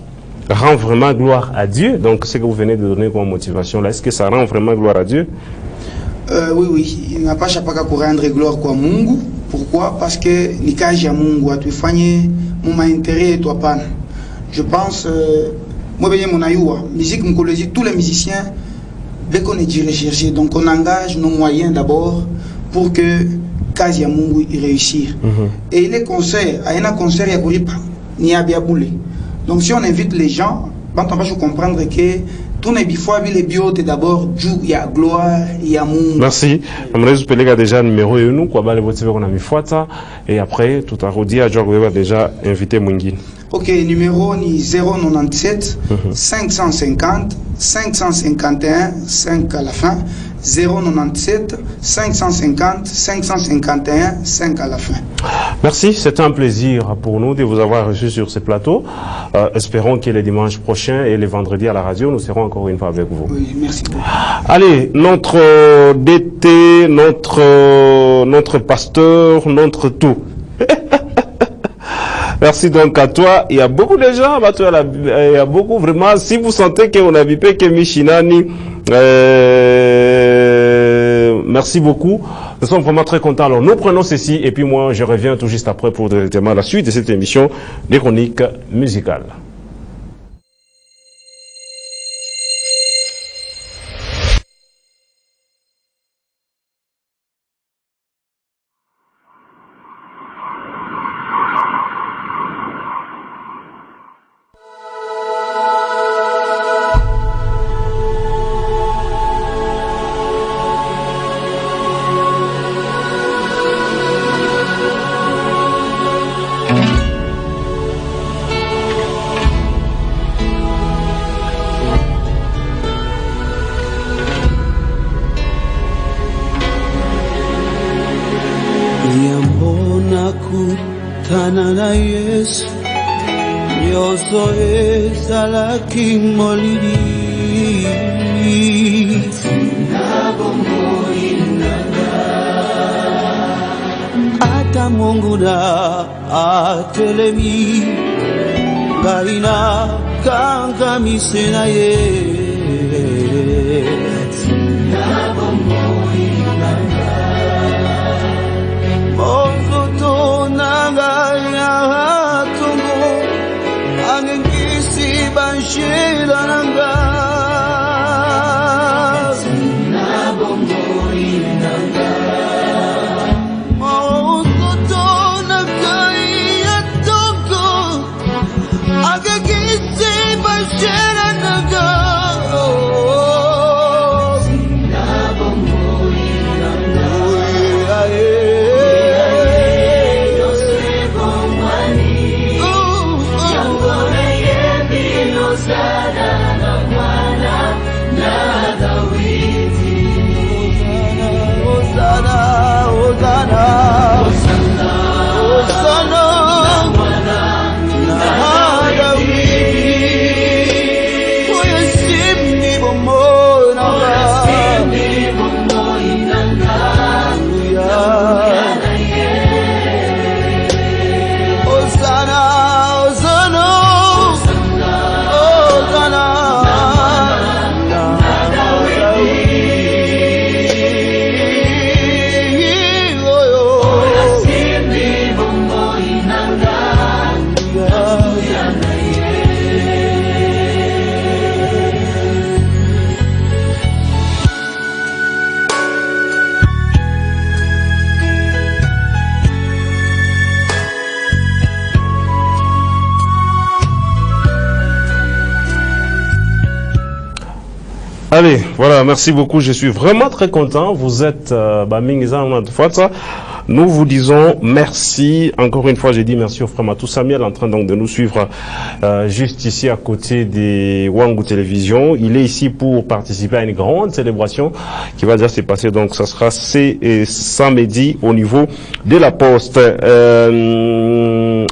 rend vraiment gloire à Dieu. Donc, ce que vous venez de donner comme motivation là, est-ce que ça rend vraiment gloire à Dieu? Oui. Il n'a pas chapaka pour rendre gloire kwa Mungu. Pourquoi? Parce que ni kazi ya Mungu atufanye muma intérêt et toi pan. Je pense moi benye monayua musique mkoloji tous les musiciens dès qu'on est dirigé donc on engage nos moyens d'abord pour que kazi ya Mungu y réussir. Et les concerts, a un concert ya kuripa ni ya biabule. Donc si on invite les gens, on va comprendre que tout n'est pas les bio d'abord il y a gloire, il y a monde. Merci. On a déjà numéro et nous quoi les voter on a mis fois et après tout à redire à Jorge déjà invité Mungin. OK, numéro ni 097 550 551 5 à la fin. 097 550 551 5 à la fin. Merci, c'est un plaisir pour nous de vous avoir reçu sur ce plateau. Espérons que les dimanches prochains et les vendredis à la radio, nous serons encore une fois avec vous. Oui, merci beaucoup. Allez, notre DT, notre pasteur, notre tout. Merci donc à toi. Il y a beaucoup de gens, il y a beaucoup vraiment. Si vous sentez qu'on a bipé que Michinani, merci beaucoup. Nous sommes vraiment très contents. Alors nous prenons ceci et puis moi je reviens tout juste après pour directement la suite de cette émission des chroniques musicales. King Molidi Ata Mungu na atelemi Gaina kanga misena ye Mongo to nanga ya tungo Angengisi banshila nanga Sina bongo inanga Mongo to nanga ya tungo Angengisi banshila nanga Allez, voilà, merci beaucoup. Je suis vraiment très content. Vous êtes nous vous disons merci. Encore une fois, j'ai dit merci au frère Matou Samuel en train donc de nous suivre juste ici à côté des Wangu Télévision. Il est ici pour participer à une grande célébration qui va déjà se passer. Donc, ça sera samedi au niveau de la Poste.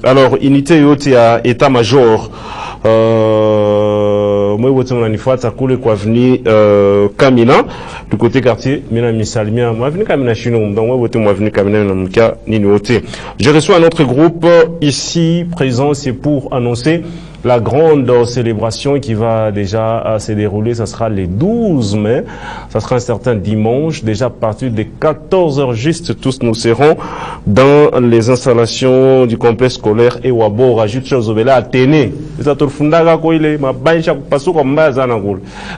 Alors, unité yote à état-major. Moi, on a une fois, ça coule quoi venir Kamina du côté quartier. Mina Misalmia, moi venu Kamina Chino. Donc moi venu Kamina Namka Ninoté. Je reçois un autre groupe ici présent, c'est pour annoncer la grande célébration qui va déjà se dérouler. Ça sera le 12 mai. Ça sera un certain dimanche. Déjà à partir de 14h juste, tous nous serons dans les installations du complexe scolaire et Wabora. Ajoute chose au Athénée.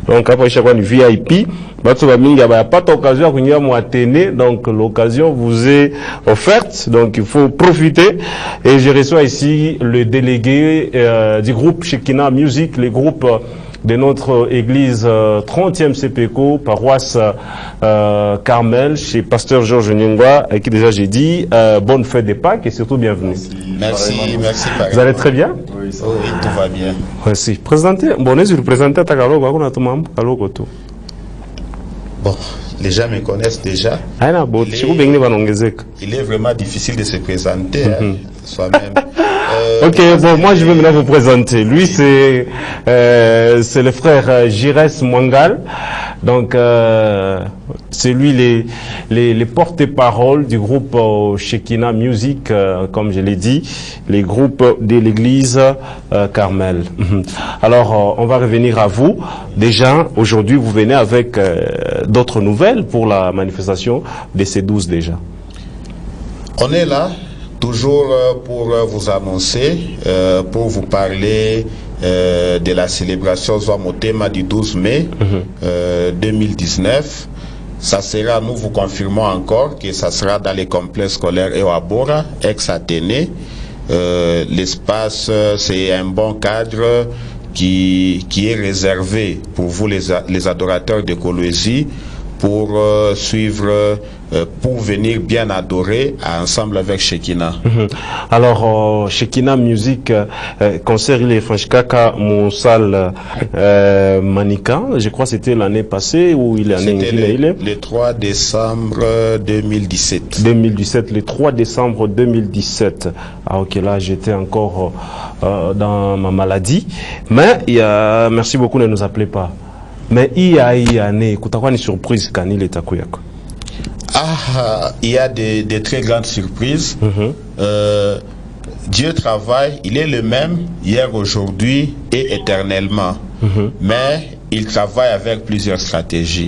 Donc après chaque fois du VIP, donc l'occasion vous est offerte, donc il faut profiter. Et je reçois ici le délégué du groupe Shekinah Music, le groupe de notre église 30e CPECO, paroisse Carmel, chez pasteur Georges Nyingwa, avec qui déjà j'ai dit bonne fête des Pâques et surtout bienvenue. Merci. Vous allez très bien? Oui, tout va bien. Merci. Présentez, bon, je vais présenter à Takalogo, bon, les gens me connaissent déjà. Il est vraiment difficile de se présenter soi-même. Ok, bon, moi je vais maintenant vous présenter. Lui, c'est le frère Jires Mwangal. Donc, c'est lui les porte-parole du groupe Shekinah Music, comme je l'ai dit, les groupes de l'église Carmel. Alors, on va revenir à vous. Déjà, aujourd'hui, vous venez avec d'autres nouvelles pour la manifestation de ces 12 déjà. On est là. Toujours pour vous annoncer, pour vous parler de la célébration Zouamotema du 12 mai 2019. Ça sera, nous vous confirmons encore que ça sera dans les complexes scolaires Ewabora, ex-Athénée. L'espace, c'est un bon cadre qui est réservé pour vous les adorateurs de Kolwezi pour suivre, pour venir bien adorer ensemble avec Shekinah. Alors, Shekinah Music, concert il est Franchikaka, mon salle Manika, je crois que c'était l'année passée ou il est le 3 décembre 2017. 2017, le 3 décembre 2017. Ah ok, là j'étais encore dans ma maladie. Mais merci beaucoup, ne nous appelez pas. Mais il y a une surprise quand il est à Kouyako. Il y a des très grandes surprises. Dieu travaille, il est le même hier, aujourd'hui et éternellement. Mais il travaille avec plusieurs stratégies.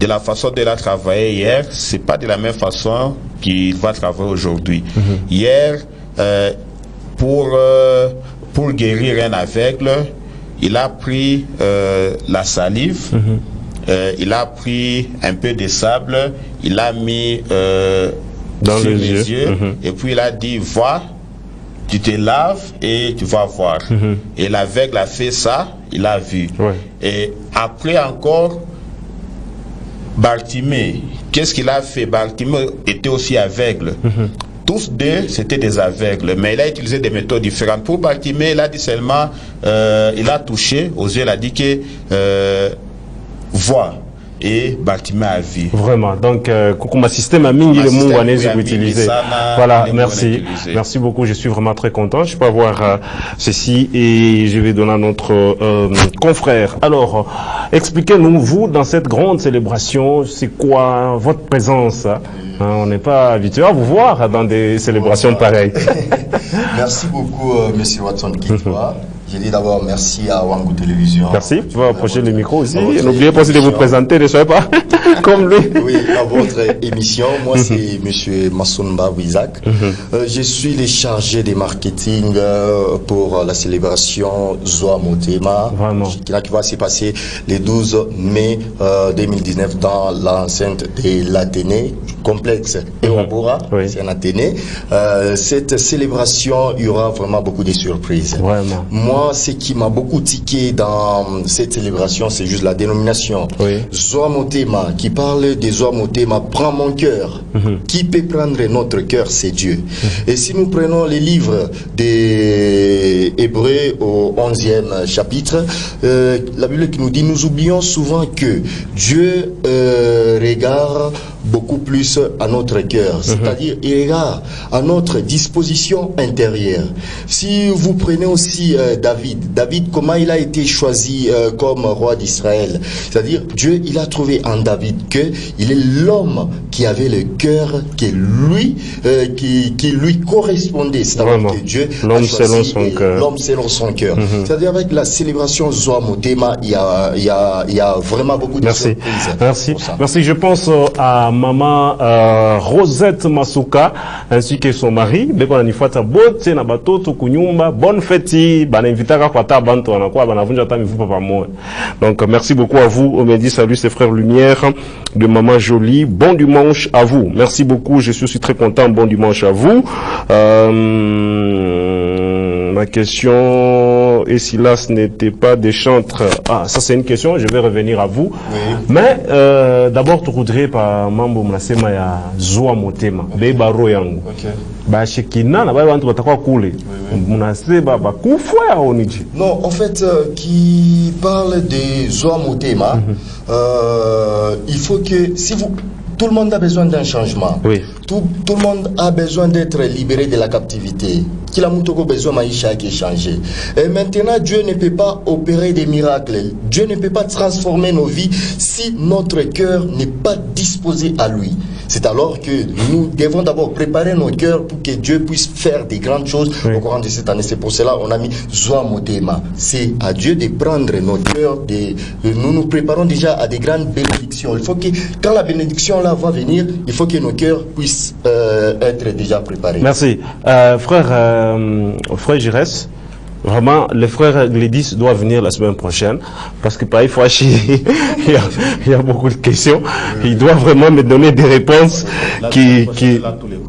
De la façon dont il a travaillé hier, c'est pas de la même façon qu'il va travailler aujourd'hui. Hier, pour guérir un aveugle, il a pris la salive, il a pris un peu de sable, il a mis dans sur les yeux, et puis il a dit, vois, tu te laves et tu vas voir. Et l'aveugle a fait ça, il a vu. Et après encore, Bartimée, qu'est-ce qu'il a fait? Bartimée était aussi aveugle. Tous deux, c'était des aveugles, mais il a utilisé des méthodes différentes. Pour Bartimée, il a dit seulement, il a touché aux yeux, il a dit que voix. Et Bartimée a vu. Vraiment. Donc, ma système a mis le mot à utiliser. Voilà, merci. Merci beaucoup. Je suis vraiment très content. Je peux avoir ceci et je vais donner à notre confrère. Alors, expliquez-nous, vous, dans cette grande célébration, c'est quoi votre présence? On n'est pas habitué à vous voir dans des célébrations pareilles. Merci beaucoup, Monsieur Watson Kitwa. Je dis d'abord merci à Wangu Télévision. Merci. Tu vas approcher le micro aussi. N'oubliez pas aussi de vous présenter, ne soyez pas comme lui. Oui, à votre émission. Moi, c'est Monsieur Massoumba Isaac. Je suis le chargé des marketing pour la célébration Zouamotema qui va se passer le 12 mai 2019 dans l'enceinte de l'Athénée, complexe Ewabora, c'est un Athénée. Cette célébration, il y aura vraiment beaucoup de surprises. Vraiment. Moi, Moi, ce qui m'a beaucoup tiqué dans cette célébration, c'est juste la dénomination. Zoa Motema, qui parle de Zoa Motema, prend mon cœur. Qui peut prendre notre cœur, c'est Dieu. Et si nous prenons les livres des Hébreux au 11e chapitre, la Bible qui nous dit, nous oublions souvent que Dieu regarde beaucoup plus à notre cœur, c'est-à-dire il regarde à notre disposition intérieure. Si vous prenez aussi David, comment il a été choisi comme roi d'Israël, c'est-à-dire Dieu, il a trouvé en David que il est l'homme qui avait le cœur qui lui correspondait, c'est-à-dire que Dieu l'homme selon son cœur. L'homme selon son cœur. C'est-à-dire avec la célébration Zoa Motema, il y a vraiment beaucoup de surprises. Merci. Je pense à maman Rosette Masuka ainsi que son mari. Bonne fête. Donc merci beaucoup à vous. On me dit salut ses frères Lumière de maman Jolie. Bon dimanche à vous. Merci beaucoup. Je suis aussi très content. Bon dimanche à vous. Ma question, et si là ce n'était pas des chantres? Ah, ça c'est une question, je vais revenir à vous. Mais d'abord, tu voudrais par mambo mnasema ya Zoa Motema, beba yangu. Ba shekina na ba bantu batakuwa kule. Mnasema ba kufwa ya oniji. Non, en fait, qui parle de Zoa Motema, il faut que si vous tout le monde a besoin d'un changement. Tout le monde a besoin d'être libéré de la captivité. Qu'il a besoin maïcha qui est changé. Et maintenant, Dieu ne peut pas opérer des miracles. Dieu ne peut pas transformer nos vies si notre cœur n'est pas disposé à lui. C'est alors que nous devons d'abord préparer nos cœurs pour que Dieu puisse faire des grandes choses au courant de cette année. C'est pour cela qu'on a mis Zoa Motema. C'est à Dieu de prendre nos cœurs. Nous nous préparons déjà à des grandes bénédictions. Il faut que, quand la bénédiction là va venir, il faut que nos cœurs puissent être déjà préparés. Merci. Frère Giresse, vraiment, les frères Glédis doivent venir la semaine prochaine parce que par il y a beaucoup de questions. Ils doivent vraiment me donner des réponses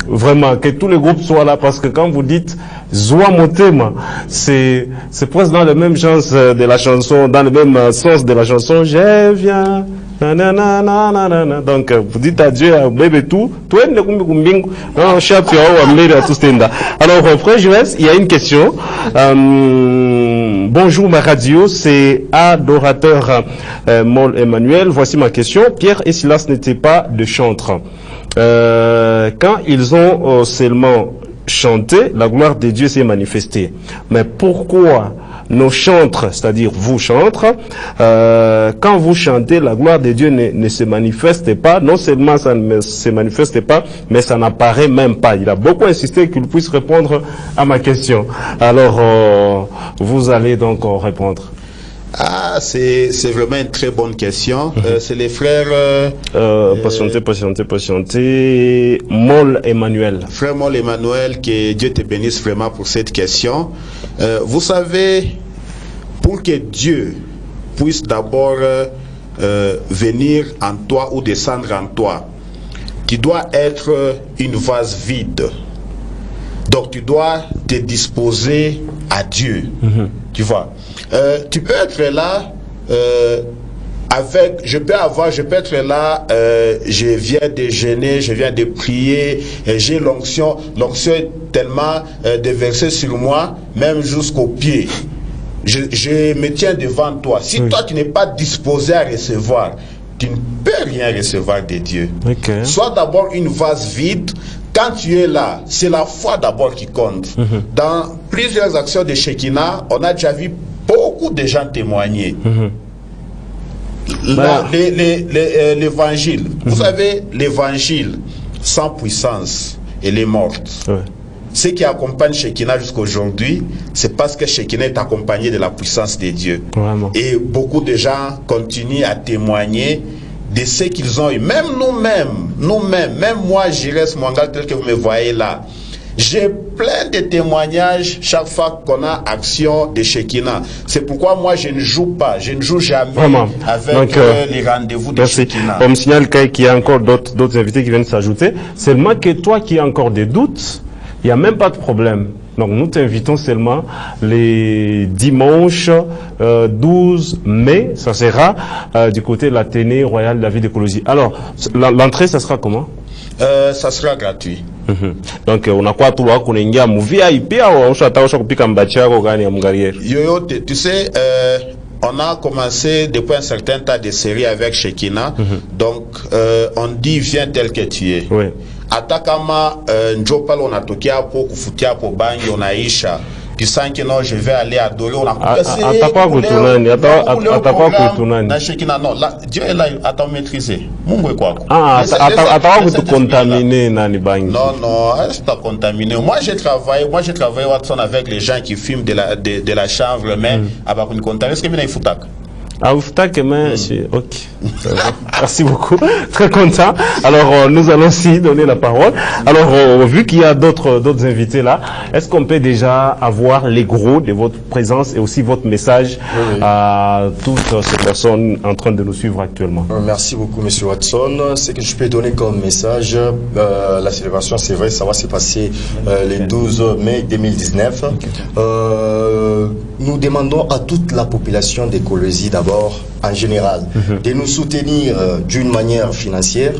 vraiment, que tous les groupes soient là parce que quand vous dites Zoa Motema, c'est presque dans le même sens de la chanson, dans le même sens de la chanson, je viens. Donc, vous dites adieu à bébé tout. Alors, frère Jules, il y a une question. Bonjour ma radio, c'est Adorateur Mol Emmanuel. Voici ma question. Pierre et Silas n'étaient pas de chantres. Quand ils ont seulement chanté, la gloire de Dieu s'est manifestée. Mais pourquoi nos chantres, c'est-à-dire vous chantres, quand vous chantez, la gloire de Dieu ne se manifeste pas. Non seulement ça ne se manifeste pas, mais ça n'apparaît même pas. Il a beaucoup insisté qu'il puisse répondre à ma question. Alors, vous allez donc répondre. Ah, c'est vraiment une très bonne question. C'est les frères... patientez. Mol Emmanuel. Frère Mol Emmanuel, que Dieu te bénisse vraiment pour cette question. Vous savez, pour que Dieu puisse d'abord venir en toi ou descendre en toi, tu dois être une vase vide. Donc tu dois te disposer à Dieu. Tu vois. Tu peux être là je peux être là, je viens de jeûner, je viens de prier, j'ai l'onction est tellement déversée sur moi, même jusqu'aux pieds. Je me tiens devant toi. Si toi tu n'es pas disposé à recevoir, tu ne peux rien recevoir de Dieu. Sois d'abord une vase vide. Quand tu es là, c'est la foi d'abord qui compte. Dans plusieurs actions de Shekinah, on a déjà vu beaucoup de gens témoigner. L'évangile, vous savez, l'évangile sans puissance, elle est morte. Ce qui accompagne Shekinah jusqu'aujourd'hui, c'est parce que Shekinah est accompagné de la puissance de Dieu. Et beaucoup de gens continuent à témoigner de ce qu'ils ont eu. Même nous-mêmes, même moi, Jires Mwangal, tel que vous me voyez là, j'ai plein de témoignages chaque fois qu'on a action de Shekinah. C'est pourquoi moi je ne joue jamais avec les rendez-vous de Shekinah. On me signale qu'il y a encore d'autres invités qui viennent s'ajouter. Seulement que toi qui as encore des doutes, il n'y a même pas de problème. Donc nous t'invitons seulement les dimanches 12 mai, ça sera du côté de l'Athénée Royal de la Ville d'écologie. Alors, l'entrée, ça sera comment? Ça sera gratuit. Donc on a quoi tout là qu'on est en VIP ou on s'attend à piquer un bâtiment au gagne en Mungarière. Yo, tu sais, on a commencé depuis un certain temps des séries avec Shekina. Donc on dit viens tel que tu es. Oui. Atakama njopalo on a toqué pour kufutia pour bang on a isha. Tu sens que non, je vais aller adorer. On a commencé. Na Shekina non, là Dieu est là à t'en maîtriser. Mungu quoi. Ah, attends que tu contaminer nani bang. Non non, c'est pas contaminé. Moi j'ai travaillé Watson avec les gens qui filment de la chambre mais avec une contamination. Est-ce que mina ifutak? Ah, vous faites que ok. Merci beaucoup. Très content. Alors, nous allons aussi donner la parole. Alors, vu qu'il y a d'autres invités là, est-ce qu'on peut déjà avoir les gros de votre présence et aussi votre message à toutes ces personnes en train de nous suivre actuellement? Merci beaucoup, Monsieur Watson. Ce que je peux donner comme message, la célébration, c'est vrai, ça va se passer le 12 mai 2019. Nous demandons à toute la population de Kolwezi d'abord, en général, de nous soutenir d'une manière financière.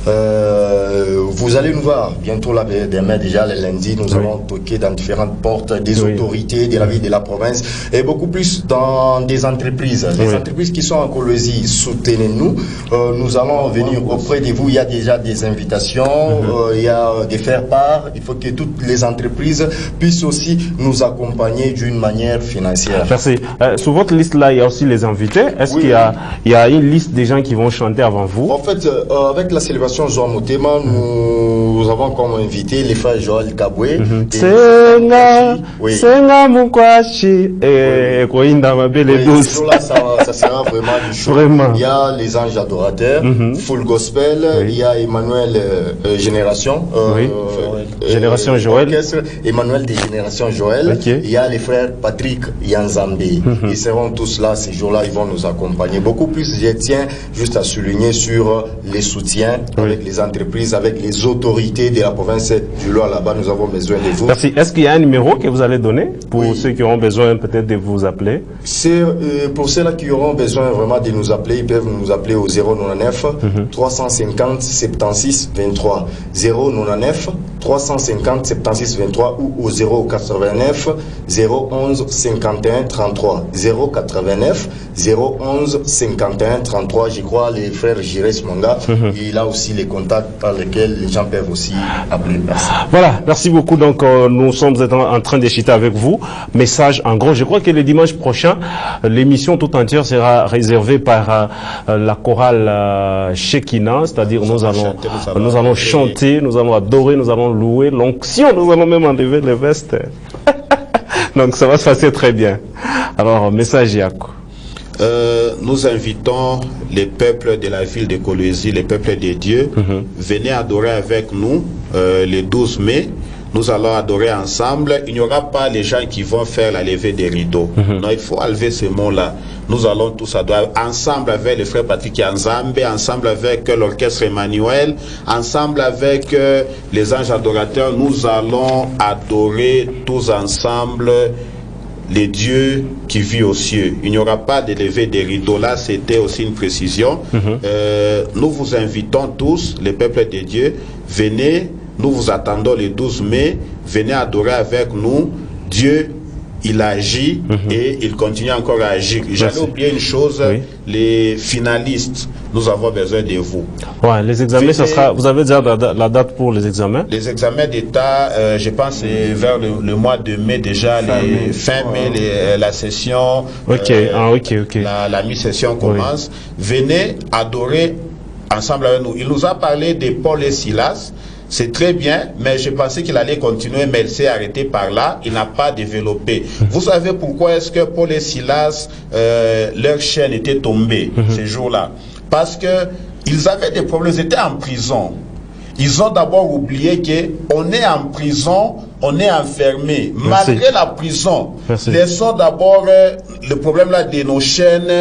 Vous allez nous voir bientôt là, demain déjà, le lundi, nous allons toquer dans différentes portes des autorités de la ville de la province et beaucoup plus dans des entreprises. Les entreprises qui sont en Kolwezi, soutenez-nous. Nous allons venir auprès de vous. Il y a déjà des invitations, il y a des faire-part. Il faut que toutes les entreprises puissent aussi nous accompagner d'une manière financière. Merci. Sur votre liste là, il y a aussi les invités. Est-ce qu'il y a une liste des gens qui vont chanter avant vous? En fait, avec la célébration Joa Motema, nous avons comme invité les frères Joël Kabwe. Senga Mukwashi et Koinda Mabele douce. Ça sera vraiment du show. Vraiment. Il y a les anges adorateurs, Full Gospel, il y a Emmanuel Génération. Génération Joël. Emmanuel des Générations Joël. Il y a les frères Patrick Yanzambe. Ils seront tous là ces jours-là, ils vont nous accompagner. Beaucoup plus, je tiens juste à souligner sur les soutiens avec les entreprises, avec les autorités de la province du Loa là-bas. Nous avons besoin de vous. Merci. Est-ce qu'il y a un numéro que vous allez donner pour ceux qui auront besoin peut-être de vous appeler? C'est pour ceux-là qui auront besoin vraiment de nous appeler, ils peuvent nous appeler au 099 350 76 23 099 350 76 23 ou au 089 011 51 33 089 011 51 33. Je crois les frères Jires Manga, il a aussi les contacts par lesquels les gens peuvent aussi appeler. Merci. Voilà, merci beaucoup. Donc nous sommes en train d'échiter avec vous. Message en gros, je crois que le dimanche prochain, l'émission tout entière sera réservée par la chorale Shekina, c'est-à-dire nous allons chanter, nous allons adorer, nous allons louer l'onction, nous allons même enlever les vestes. Donc ça va se passer très bien. Alors, message Yako. Nous invitons les peuples de la ville de Kolwezi, les peuples de Dieu, venez adorer avec nous le 12 mai. Nous allons adorer ensemble. Il n'y aura pas les gens qui vont faire la levée des rideaux. Non, il faut enlever ce mot-là. Nous allons tous adorer ensemble avec le frère Patrick Yanzambe, ensemble avec l'orchestre Emmanuel, ensemble avec les anges adorateurs. Nous allons adorer tous ensemble les dieux qui vit aux cieux. Il n'y aura pas de levée des rideaux. Là, c'était aussi une précision. Nous vous invitons tous, les peuples de Dieu, venez, nous vous attendons le 12 mai, venez adorer avec nous. Dieu, il agit et il continue encore à agir. J'avais oublié une chose, les finalistes, nous avons besoin de vous. Ouais, les examens, ça sera, vous avez déjà la date pour les examens? Les examens d'État, je pense c'est vers le mois de mai déjà, fin mai, la session, la mi-session commence. Venez adorer ensemble avec nous. Il nous a parlé de Paul et Silas. C'est très bien, mais je pensais qu'il allait continuer, mais il s'est arrêté par là, il n'a pas développé. Vous savez pourquoi est-ce que Paul et Silas, leur chaîne était tombée ces jours-là? Parce que ils avaient des problèmes, ils étaient en prison. ils ont d'abord oublié qu'on est en prison, on est enfermé. Merci. Malgré la prison, Merci. laissons d'abord le problème là de nos chaînes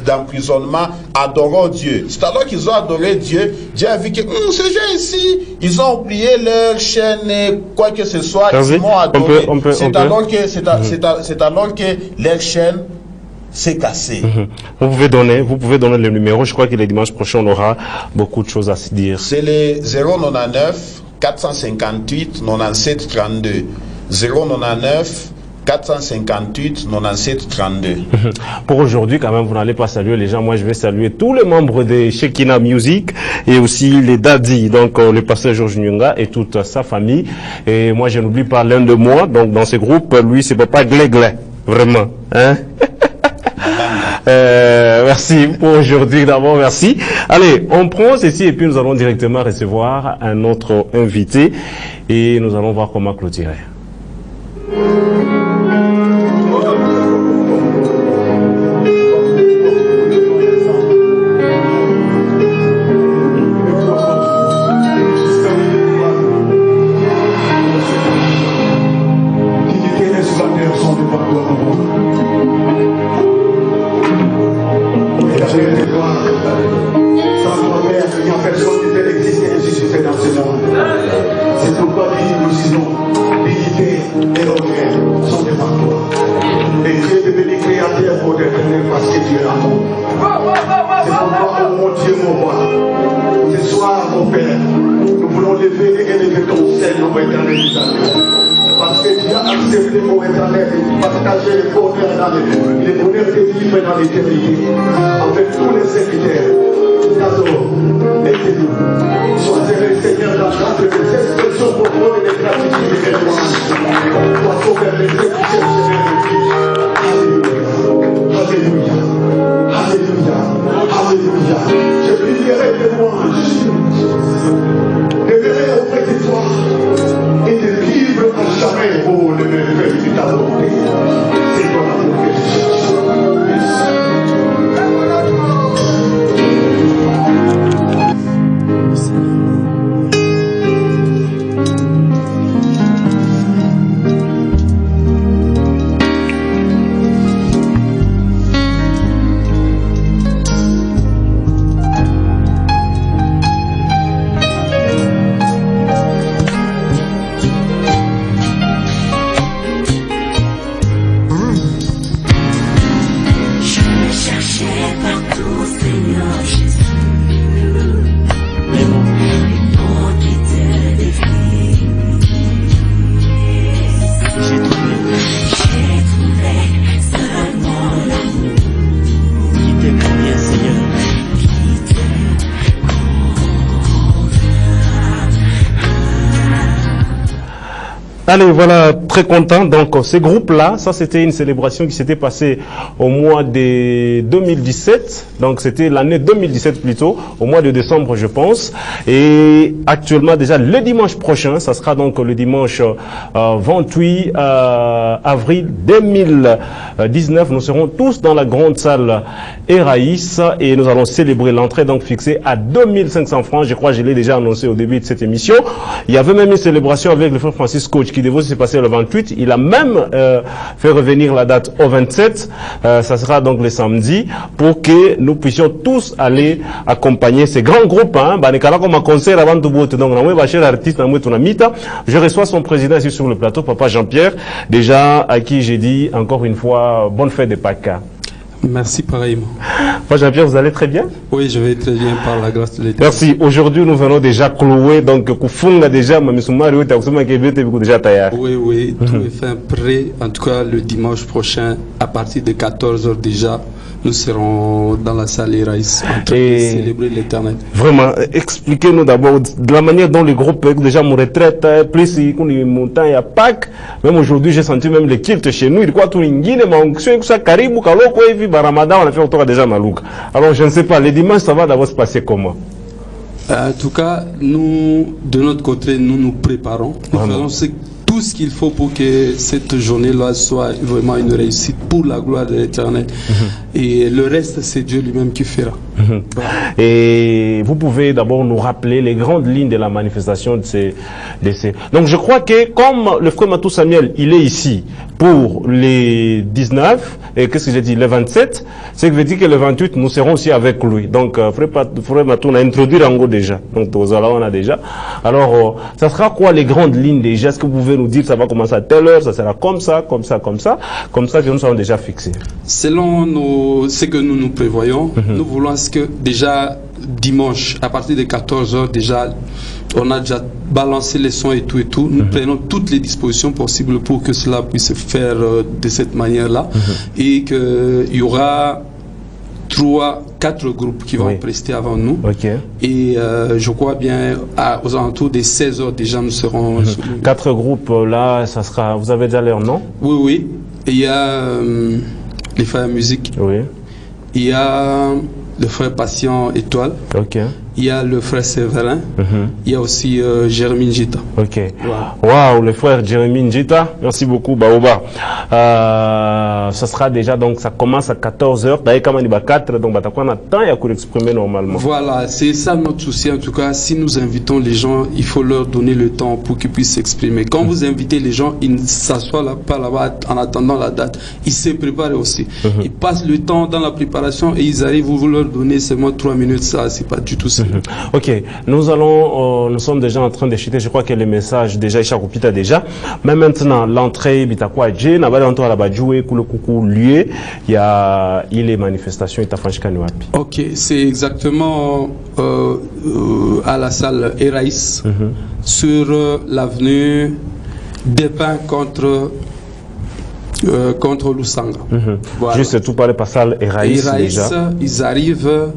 d'emprisonnement, adorons Dieu. C'est alors qu'ils ont adoré Dieu, Dieu a vu que ces gens ici, ils ont oublié leur chaîne, quoi que ce soit, Merci. ils m'ont adoré. C'est alors que leur chaîne s'est cassée. Vous pouvez donner le numéro. Je crois que le dimanche prochain, on aura beaucoup de choses à se dire. C'est le 099 458 97 32. 099 458 97 32. Pour aujourd'hui, quand même, vous n'allez pas saluer les gens. Moi, je vais saluer tous les membres de Shekinah Music et aussi les Daddy, donc le pasteur Georges Nyunga et toute sa famille. Et moi, je n'oublie pas l'un de moi. Donc, dans ce groupe, lui, c'est Papa Gléglé. Vraiment. Hein? Merci pour aujourd'hui d'abord, merci. Allez, on prend ceci et puis nous allons directement recevoir un autre invité et nous allons voir comment clôturer. C'est pourquoi nous disons dignité et honneur sont devant toi. Et Dieu est devenu créateur pour t'éternel parce que Dieu est amour. C'est pourquoi, oh mon Dieu, mon roi, ce soir, mon Père, nous voulons lever et élever ton sein, mon éternel Israël. Parce que tu as accepté, mon éternel, de partager le bonheur de vivre dans l'éternité avec tous les serviteurs. Aidez-nous. Sois Seigneur dans notre expressions pour nous et de gratitude et de louange. Sois sauveur des exécutions, Alléluia. Alléluia. Alléluia. Je brillerai de louange. Demeurez auprès de toi et de vivre à jamais, oh, le merveille de ta volonté. C'est ton amour que je cherche. Allez, voilà, très content. Donc, ces groupes-là, ça c'était une célébration qui s'était passée au mois de 2017. Donc, c'était l'année 2017 plutôt, au mois de décembre, je pense. Et actuellement, déjà, le dimanche prochain, ça sera donc le dimanche 28 avril 2019. Nous serons tous dans la grande salle Eraïs et nous allons célébrer l'entrée donc fixée à 2500 francs. Je crois que je l'ai déjà annoncé au début de cette émission. Il y avait même une célébration avec le frère Francis Coach qui devait se passer le 28. Il a même fait revenir la date au 27. Ça sera donc le samedi pour que nous puissions tous aller accompagner ces grands groupes. Je reçois son président ici sur le plateau, Papa Jean-Pierre, déjà à qui j'ai dit encore une fois bonne fête de Pâques. Merci pareillement. Moi, Jean-Pierre, vous allez très bien? Oui, je vais très bien par la grâce de l'État. Merci. Aujourd'hui, nous venons déjà clouer, donc, Kufunga déjà, mais déjà taillé. Oui, oui, tout est fait prêt. En tout cas, le dimanche prochain, à partir de 14h déjà, nous serons dans la salle Eraïs en train de célébrer l'Éternel. Vraiment, expliquez-nous d'abord de la manière dont les groupes, déjà mon retraite, plus il montant à Pâques, même aujourd'hui j'ai senti même les cultes chez nous, il croit tout l'ingine, mais on sait que ça Caribou, Kaloko, et puis Ramadan, on a fait autour déjà Malouk. Alors je ne sais pas, les dimanches ça va d'abord se passer comment? En tout cas, nous, de notre côté, nous nous préparons, nous faisons tout ce qu'il faut pour que cette journée-là soit vraiment une réussite pour la gloire de l'Éternel. Et le reste, c'est Dieu lui-même qui fera. Et vous pouvez d'abord nous rappeler les grandes lignes de la manifestation de ces... Donc je crois que comme le frère Matou Samuel, il est ici pour les 19, et qu'est-ce que j'ai dit, les 27, c'est que veut dire que le 28, nous serons aussi avec lui. Donc frère Matou, on a introduit Rango déjà. Donc on a déjà. Alors, ça sera quoi les grandes lignes déjà? Est-ce que vous pouvez nous dire ça va commencer à telle heure, ça sera comme ça que nous sommes déjà fixés? Selon ce que nous prévoyons, nous voulons que déjà dimanche, à partir de 14h, déjà, on a déjà balancé les sons et tout. Nous prenons toutes les dispositions possibles pour que cela puisse se faire de cette manière-là. Et qu'il y aura 4 groupes qui vont prester avant nous. Et je crois bien aux alentours des 16h déjà nous serons... 4 groupes là, ça sera... Vous avez déjà leur nom? Oui. Et il y a les frères musique. Il y a le frère Patient Étoile. Il y a le frère Séverin. Il y a aussi Jérémy Njita. Waouh, le frère Jérémy Njita. Merci beaucoup, Baoba. Ça sera déjà, donc ça commence à 14h. D'ailleurs, comme on dit 4, donc on a temps à exprimer normalement. Voilà, c'est ça notre souci. En tout cas, si nous invitons les gens, il faut leur donner le temps pour qu'ils puissent s'exprimer. Quand vous invitez les gens, ils ne s'assoient pas là-bas en attendant la date. Ils se préparent aussi. Ils passent le temps dans la préparation et ils arrivent, vous leur donnez seulement 3 minutes. Ça, c'est pas du tout ça. Ok, nous sommes déjà en train de chuter. Je crois que les messages déjà échappent déjà. Mais maintenant, l'entrée, bitakwa dje, n'a pas d'entrée à la badjoué, koule coucou lieu, il est les manifestations, il franchi wapi. Ok, c'est exactement à la salle Eraïs, sur l'avenue des Pins contre Lusanga. Voilà. Juste tout par le passage Eraïs déjà. Ils arrivent.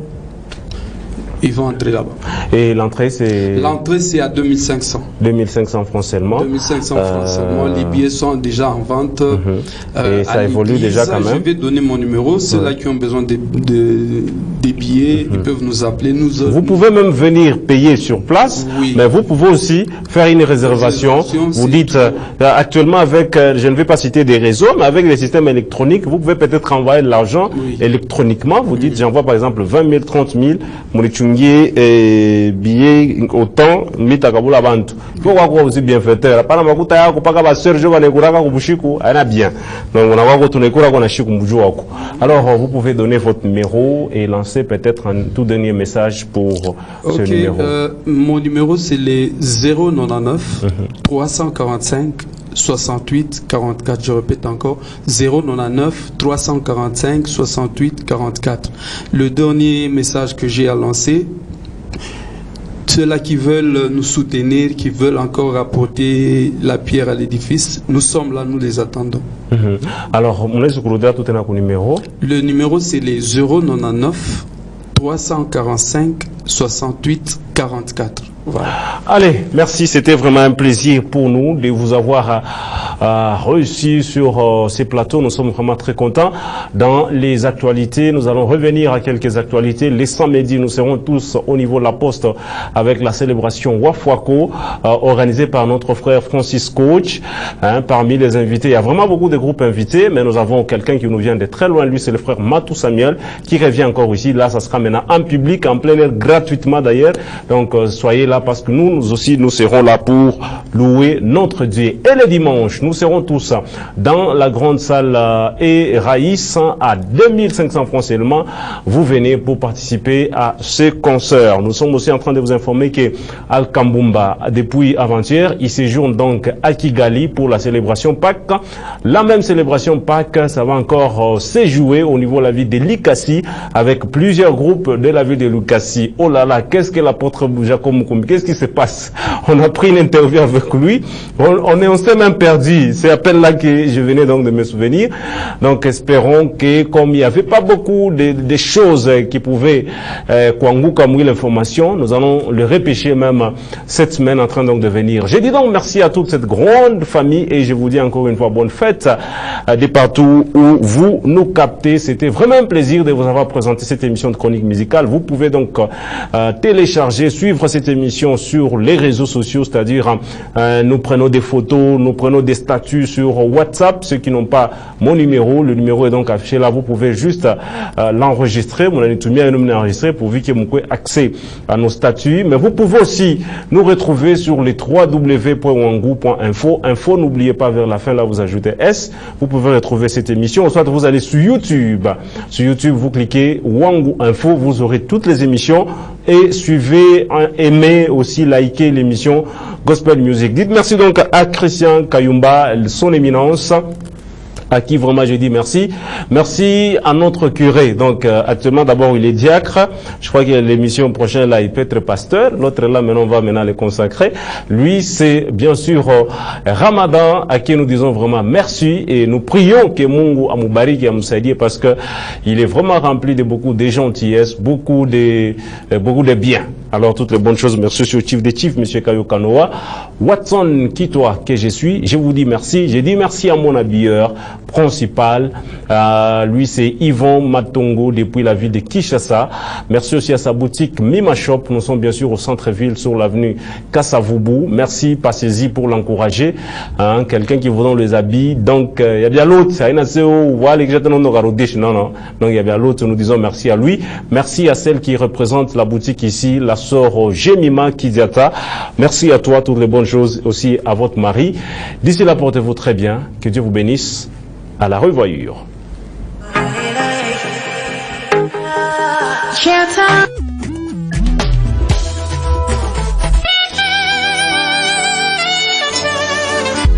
Ils vont entrer là-bas. Et l'entrée, c'est... L'entrée, c'est à 2500. 2500 francs seulement. 2500 francs seulement. Les billets sont déjà en vente. Et ça évolue déjà quand même. Je vais donner mon numéro. Ceux-là qui ont besoin des billets, ils peuvent nous appeler. Vous pouvez même venir payer sur place, mais vous pouvez aussi faire une réservation. Vous dites, actuellement avec, je ne vais pas citer des réseaux, mais avec les systèmes électroniques, vous pouvez peut-être envoyer de l'argent électroniquement. Vous dites, j'envoie par exemple 20 000, 30 000, et billets autant mitakabula bantu pourquoi quoi aussi bienfaiteur pana makuta yako paka ba serge bane kuraka kubushiku ana bien donc on a retourner kura kona shiku mbuju wako. Alors vous pouvez donner votre numéro et lancer peut-être un tout dernier message pour ce numéro. Mon numéro c'est les 099 345 68 44, je répète encore 099 345 68 44. Le dernier message que j'ai à lancer, ceux-là qui veulent nous soutenir, qui veulent encore apporter la pierre à l'édifice, nous sommes là, nous les attendons. Alors, on laisse tout un numéro. Le numéro c'est les 099 345 68 44. Voilà. Allez, merci, c'était vraiment un plaisir pour nous de vous avoir réussi sur ces plateaux. Nous sommes vraiment très contents. Dans les actualités, nous allons revenir à quelques actualités. Les samedis, nous serons tous au niveau de la poste avec la célébration Wafwako organisée par notre frère Francis Coach. Parmi les invités, il y a vraiment beaucoup de groupes invités, mais nous avons quelqu'un qui nous vient de très loin. Lui, c'est le frère Matou Samuel qui revient encore ici. Là, ça sera maintenant en public, en plein air, gratuitement d'ailleurs. Donc, soyez là parce que nous aussi, nous serons là pour louer notre Dieu. Et le dimanche, nous serons tous dans la grande salle Eraïs à 2500 francs seulement. Vous venez pour participer à ce concert. Nous sommes aussi en train de vous informer que Al Kambumba, depuis avant-hier, il séjourne donc à Kigali pour la célébration Pâques. La même célébration Pâques, ça va encore se jouer au niveau de la ville de Likasi avec plusieurs groupes de la ville de Likasi. Oh là là, qu'est-ce que l'apôtre Jacob Mukumbi, qu'est-ce qui se passe? On a pris une interview avec lui, on s'est même perdu. dit, c'est à peine là que je venais donc de me souvenir. Donc espérons que comme il n'y avait pas beaucoup de choses qui pouvaient Kwangu l'information, nous allons le repêcher même cette semaine en train donc de venir. Je dis donc merci à toute cette grande famille et je vous dis encore une fois bonne fête de partout où vous nous captez. C'était vraiment un plaisir de vous avoir présenté cette émission de chronique musicale. Vous pouvez donc télécharger, suivre cette émission sur les réseaux sociaux, c'est-à-dire nous prenons des photos, nous prenons des statuts sur WhatsApp. Ceux qui n'ont pas mon numéro, le numéro est donc affiché là. Vous pouvez juste l'enregistrer. Mon ami Toumia nous enregistrer pour que vous ayez accès à nos statuts. Mais vous pouvez aussi nous retrouver sur les www.wangu.info. Info, n'oubliez pas vers la fin là vous ajoutez S. Vous pouvez retrouver cette émission. Soit vous allez sur YouTube. Sur YouTube, vous cliquez Wangu Info, vous aurez toutes les émissions et suivez, aimez aussi, likez l'émission Gospel Music. Dites merci donc à Christian Kayumba, son éminence, à qui vraiment je dis merci. Merci à notre curé. Donc actuellement d'abord il est diacre. Je crois que l'émission prochaine là il peut être pasteur. L'autre là maintenant on va maintenant le consacrer. Lui c'est bien sûr Ramadan à qui nous disons vraiment merci et nous prions que Mungu amubariki amsaidie parce que il est vraiment rempli de beaucoup de gentillesse, beaucoup de bien. Alors toutes les bonnes choses. Merci sur Chief des Chiefs, Monsieur Kayo Kanoa. Watson, qui toi que je suis, je vous dis merci. Je dis merci à mon habilleur principal. Lui c'est Yvon Matongo depuis la ville de Kinshasa. Merci aussi à sa boutique Mima Shop. Nous sommes bien sûr au centre-ville sur l'avenue Kassavubu. Merci, passez-y pour l'encourager. Quelqu'un qui vous donne les habits. Donc il y a bien l'autre. Non, non. Donc il y a bien l'autre. Nous disons merci à lui. Merci à celle qui représente la boutique ici, la sœur Jemima Kidiata. Merci à toi, toutes les bonnes choses aussi à votre mari. D'ici là, portez-vous très bien. Que Dieu vous bénisse. À la revoyure.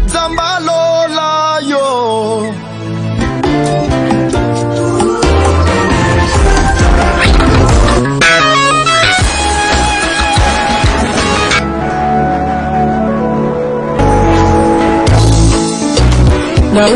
Zambalola yo. Na